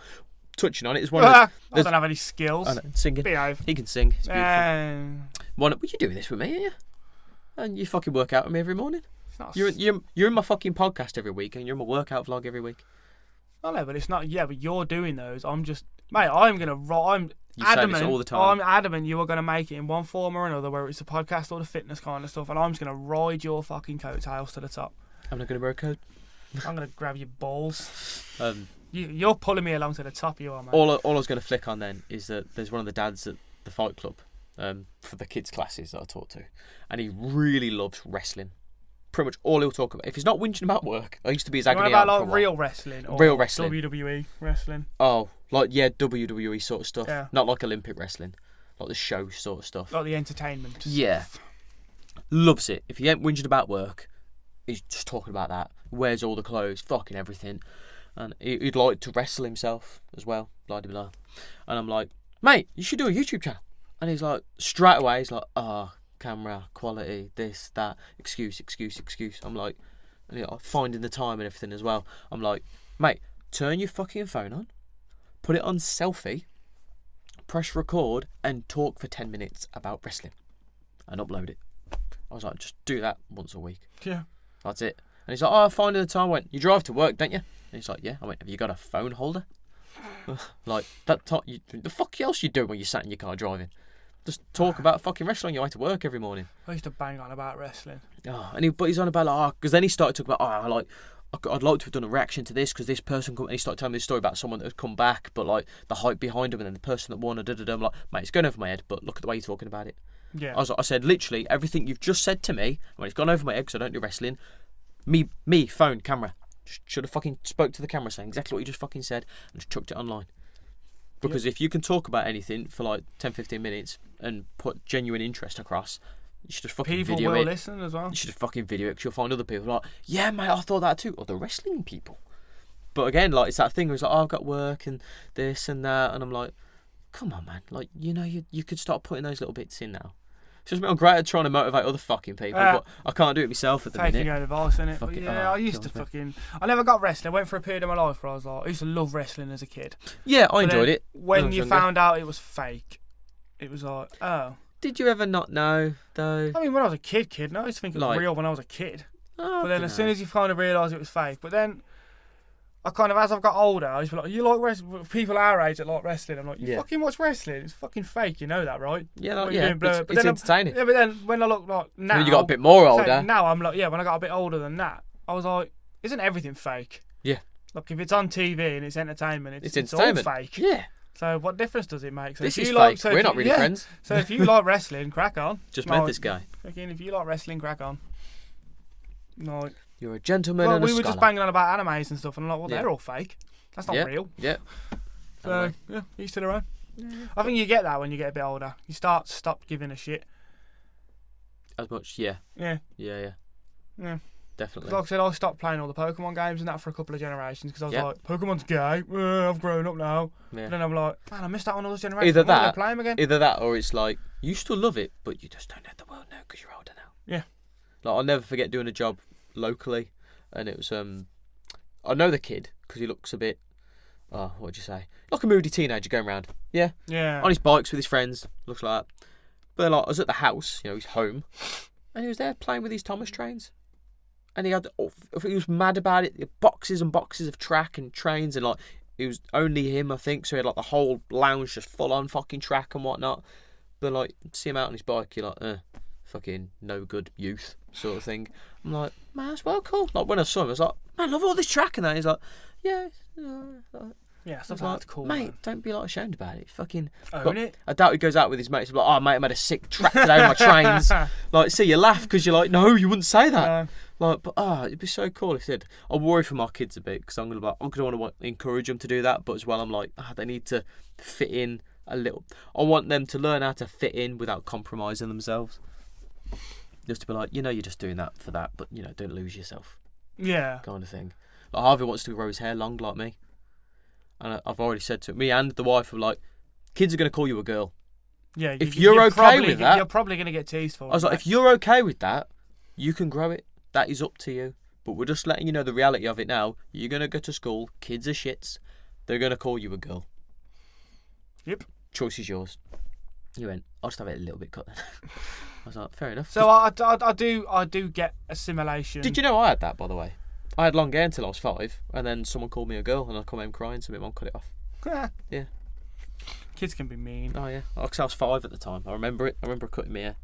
Touching on it is one. I don't have any skills. Singing. Behave. He can sing. It's beautiful. Well, you're doing this with me, aren't you? And you fucking work out with me every morning. You're in my fucking podcast every week, and you're in my workout vlog every week. I know, but it's not. Yeah, but you're doing those. I'm just, mate. I'm adamant. Say this all the time. I'm adamant you are gonna make it in one form or another, whether it's a podcast or the fitness kind of stuff, and I'm just gonna ride your fucking coattails to the top. I'm not gonna wear a coat. I'm gonna grab your balls. You're pulling me along to the top. You are, man. All I was gonna flick on then is that there's one of the dads at the fight club, for the kids' classes that I taught to, and he really loves wrestling. Pretty much all he'll talk about. If he's not whinging about work, I used to be his agony aunt. What about like real wrestling? Or real wrestling. WWE wrestling. Oh, like WWE sort of stuff. Yeah. Not like Olympic wrestling, like the show sort of stuff. Like the entertainment. Yeah. Loves it. If he ain't whinging about work, he's just talking about that. Wears all the clothes, fucking everything, and he'd like to wrestle himself as well. Blah blah blah. And I'm like, mate, you should do a YouTube channel. And he's like, straight away, he's like, camera quality, this, that, excuse. I'm like, and finding the time and everything as well. I'm like, mate, turn your fucking phone on, put it on selfie, press record, and talk for 10 minutes about wrestling, and upload it. I was like, just do that once a week. Yeah. That's it. And he's like, I'm finding the time. I went, you drive to work, don't you? And he's like, yeah. I went, have you got a phone holder? Like, that the fuck else you do when you sat in your car driving? Just talk about fucking wrestling on your way to work every morning. I used to bang on about wrestling. Oh, but he's on about because then he started talking about I'd like to have done a reaction to this because this person and he started telling me this story about someone that had come back, but like the hype behind him and then the person that won. I'm like, mate, it's going over my head, but look at the way you're talking about it. Yeah. I said literally everything you've just said to me when it's gone over my head because I don't do wrestling. Me, phone, camera. Should have fucking spoke to the camera saying exactly what you just fucking said and just chucked it online. Because if you can talk about anything for like 10-15 minutes and put genuine interest across, you should just fucking video it. People will listen as well. You should just fucking video it because you'll find other people like, yeah, mate, I thought that too. Or the wrestling people. But again, like it's that thing where it's like, I've got work and this and that. And I'm like, come on, man. Like, you could start putting those little bits in now. It's just I'm great at trying to motivate other fucking people, but I can't do it myself at the minute. Taking your advice, innit? I used to fucking... I never got wrestling. I went for a period of my life where I was like... I used to love wrestling as a kid. Yeah, I enjoyed it. When you found out it was fake, it was like, oh. Did you ever not know, though? I mean, when I was a kid, no, I used to think it was real when I was a kid. Oh, but then as soon as you kind of realised it was fake. But then I kind of, as I've got older, I used to be like, you like wrestling? People our age that like wrestling. I'm like, you Yeah. fucking watch wrestling? It's fucking fake, you know that, right? Yeah, What like, you're yeah. doing, blah, It's, but it's then entertaining. Yeah, but then when I look like now, When you got a bit more so older. now I'm like, yeah, when I got a bit older than that, I was like, isn't everything fake? Yeah. Like if it's on TV and it's entertainment, it's entertainment. all fake. Yeah. So what difference does it make? So This if is you fake. like, so We're if not you- really yeah. friends. So if you like wrestling, crack on. Just No, met this guy. Again, if you like wrestling, crack on. No. You're a gentleman Well, and a we were scholar. just banging on about animes and stuff, and I'm like, well, Yeah. they're all fake. That's not Yeah. real. Yeah. So Anyway. yeah, each to their own. I think you get that when you get a bit older. You stop giving a shit. As much, yeah. Yeah. Yeah. Yeah. Definitely. 'Cause like I said, I stopped playing all the Pokemon games and that for a couple of generations because I was Yeah. like, Pokemon's gay. I've grown up now. Yeah. But then I'm like, man, I missed out on all those generations. Either I'm never gonna that, play 'em again. Either that, or it's like you still love it, but you just don't let the world know because you're older now. Yeah. Like I'll never forget doing a job locally, and it was I know the kid because he looks a bit. Oh, what'd you say? Like a moody teenager going around. Yeah. Yeah. On his bikes with his friends, looks like that. But like I was at the house, he's home, and he was there playing with his Thomas trains. And he was mad about it. Boxes and boxes of track and trains, and like it was only him, I think. So he had like the whole lounge just full on fucking track and whatnot. But like, see him out on his bike, you're like, fucking no good youth sort of thing. I'm like, man, that's well cool. Like when I saw him, I was like, man, I love all this track and that. He's like, yeah. Yeah, stuff like, like that's cool. mate, Man. don't be like ashamed about it. Fucking Own it. I doubt he goes out with his mates. Like, oh mate, I made a sick track today with my trains. Like, see, you laugh because you're like, no, you wouldn't say that. Like, but it'd be so cool if he did. I worry for my kids a bit because I'm gonna want to encourage them to do that, but as well, I'm like, they need to fit in a little. I want them to learn how to fit in without compromising themselves. Just to be like, you're just doing that for that, but don't lose yourself. Yeah. Kind of thing. Like Harvey wants to grow his hair long like me, and I've already said to me and the wife, are like, kids are gonna call you a girl. Yeah. If you're okay with that, you're probably gonna get teased for it. I was like, if you're okay with that, you can grow it. That is up to you. But we're just letting you know the reality of it now. You're going to go to school. Kids are shits. They're going to call you a girl. Yep. Choice is yours. You went, I'll just have it a little bit cut then. I was like, fair enough. So I do get assimilation. Did you know I had that, by the way? I had long hair until I was 5, and then someone called me a girl, and I come home crying, so my mum cut it off. Yeah. Kids can be mean. Oh, yeah. Because I was 5 at the time. I remember it. I remember her cutting my hair.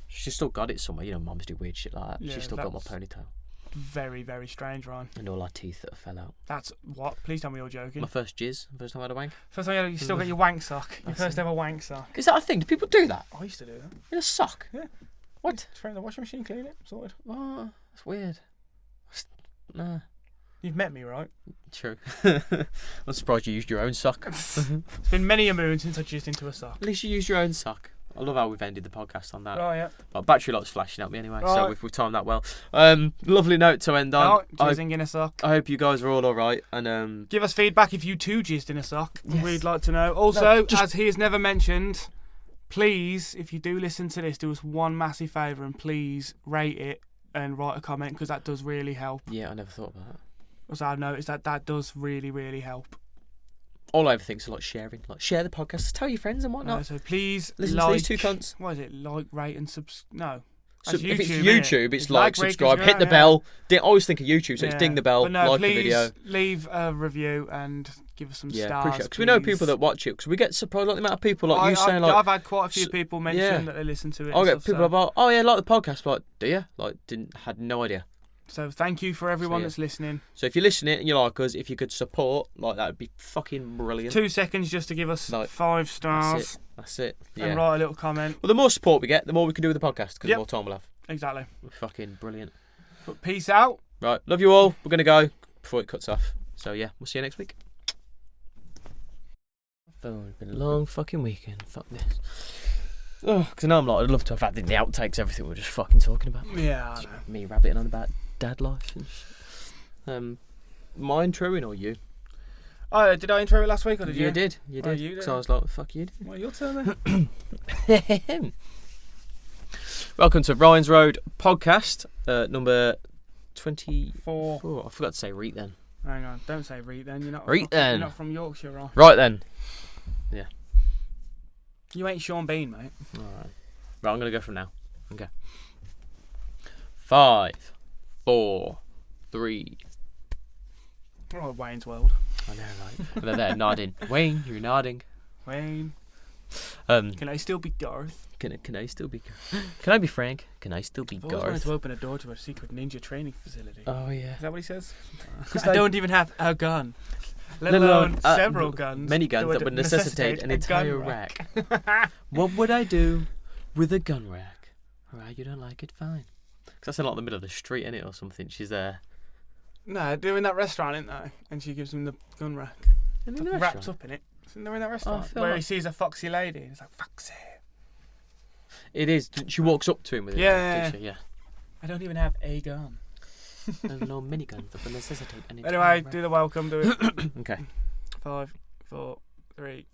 She's still got it somewhere. Mums do weird shit like that. Yeah, She's still got my ponytail. Very, very strange, Ryan. And all our teeth that fell out. That's what? Please tell me you're joking. My first jizz. First time I had a wank. First time you still got your wank sock. Your first ever wank sock. Is that a thing? Do people do that? I used to do that. In a sock? Yeah. What? Throw it in the washing machine, clean it, sorted. Oh, that's weird. Nah. You've met me, right? True. I'm surprised you used your own sock. It's been many a moon since I jizzed into a sock. At least you used your own sock. I love how we've ended the podcast on that. Oh, yeah. Well, battery light's flashing at me anyway, Right. so we've timed that well. Lovely note to end on. Oh, jizzing in a sock. I hope you guys are all alright. And Give us feedback if you too jizzed in a sock. Yes. We'd like to know. Also, as he has never mentioned, please, if you do listen to this, do us one massive favour and please rate it and write a comment because that does really help. yeah, I never thought about that. Because I've noticed that does really, really help. All I ever think is like sharing. Like, share the podcast, tell your friends and whatnot. So please Listen like, to these two cunts. What is it? Like, rate and No. So YouTube, if it's innit? YouTube, it's like, rate, subscribe, hit the yeah. bell. Always think of YouTube, so it's Yeah. ding the bell, But no, like please the video. leave a review and give us some Yeah, stars. appreciate it. Because we know people that watch it. Because we get surprised like the amount of people like you saying like. I've had quite a few people mention that they listen to it. I and get stuff, people so. about, oh yeah, like the podcast. Like, do you? Like, had no idea. So thank you for everyone So, yeah. that's listening. So if you're listening and you like us, if you could support, like that would be fucking brilliant. 2 seconds just to give us Like, 5 stars. That's it. Yeah. And write a little comment. Well, the more support we get, the more we can do with the podcast. Because Yep. the more time we'll have. Exactly. Fucking brilliant. But peace out. Right, love you all. We're gonna go before it cuts off. So yeah, we'll see you next week. It's been a long fucking weekend. Fuck this. Oh, because I know I'd love to have had the outtakes, everything we were just fucking talking about. Yeah, I Just know. me rabbiting on about dad life and shit. My introing or you? Oh, did I intro it last week or did you? You did. Oh, you did. So I was like, fuck you. Well, your turn then. Welcome to Ryan's Road podcast, number 24. 4. I forgot to say reet then. Hang on, don't say reet then. You're not. Reet then. You're not from Yorkshire, right? Right then. Yeah. You ain't Sean Bean, mate. Alright. Right, I'm going to go from now. Okay. 5, 4, 3. Oh, Wayne's World. I know, like they're there nodding. Wayne, you're nodding. Wayne. Can I still be Darth? I still be? Can I be Frank? Can I still be I always wanted Garth? to open a door to a secret ninja training facility. Oh yeah. Is that what he says? It's I like- don't even have a gun. Let Let alone alone, several guns. Many guns that would necessitate an entire rack. What would I do with a gun rack? Alright, you don't like it, fine. Because that's in like the middle of the street, innit, or something. She's there. No, they're in that restaurant, isn't they? And she gives him the gun rack. In the Wrapped restaurant? up in it. Isn't there in that restaurant? feel Where like- he sees a foxy lady and he's like, foxy. It is. She walks up to him with it. Yeah. Doesn't she? Yeah. I don't even have a gun. There's no miniguns that would necessitate an entire Anyway, rack. do the welcome, do it. Okay. 5, 4, 3,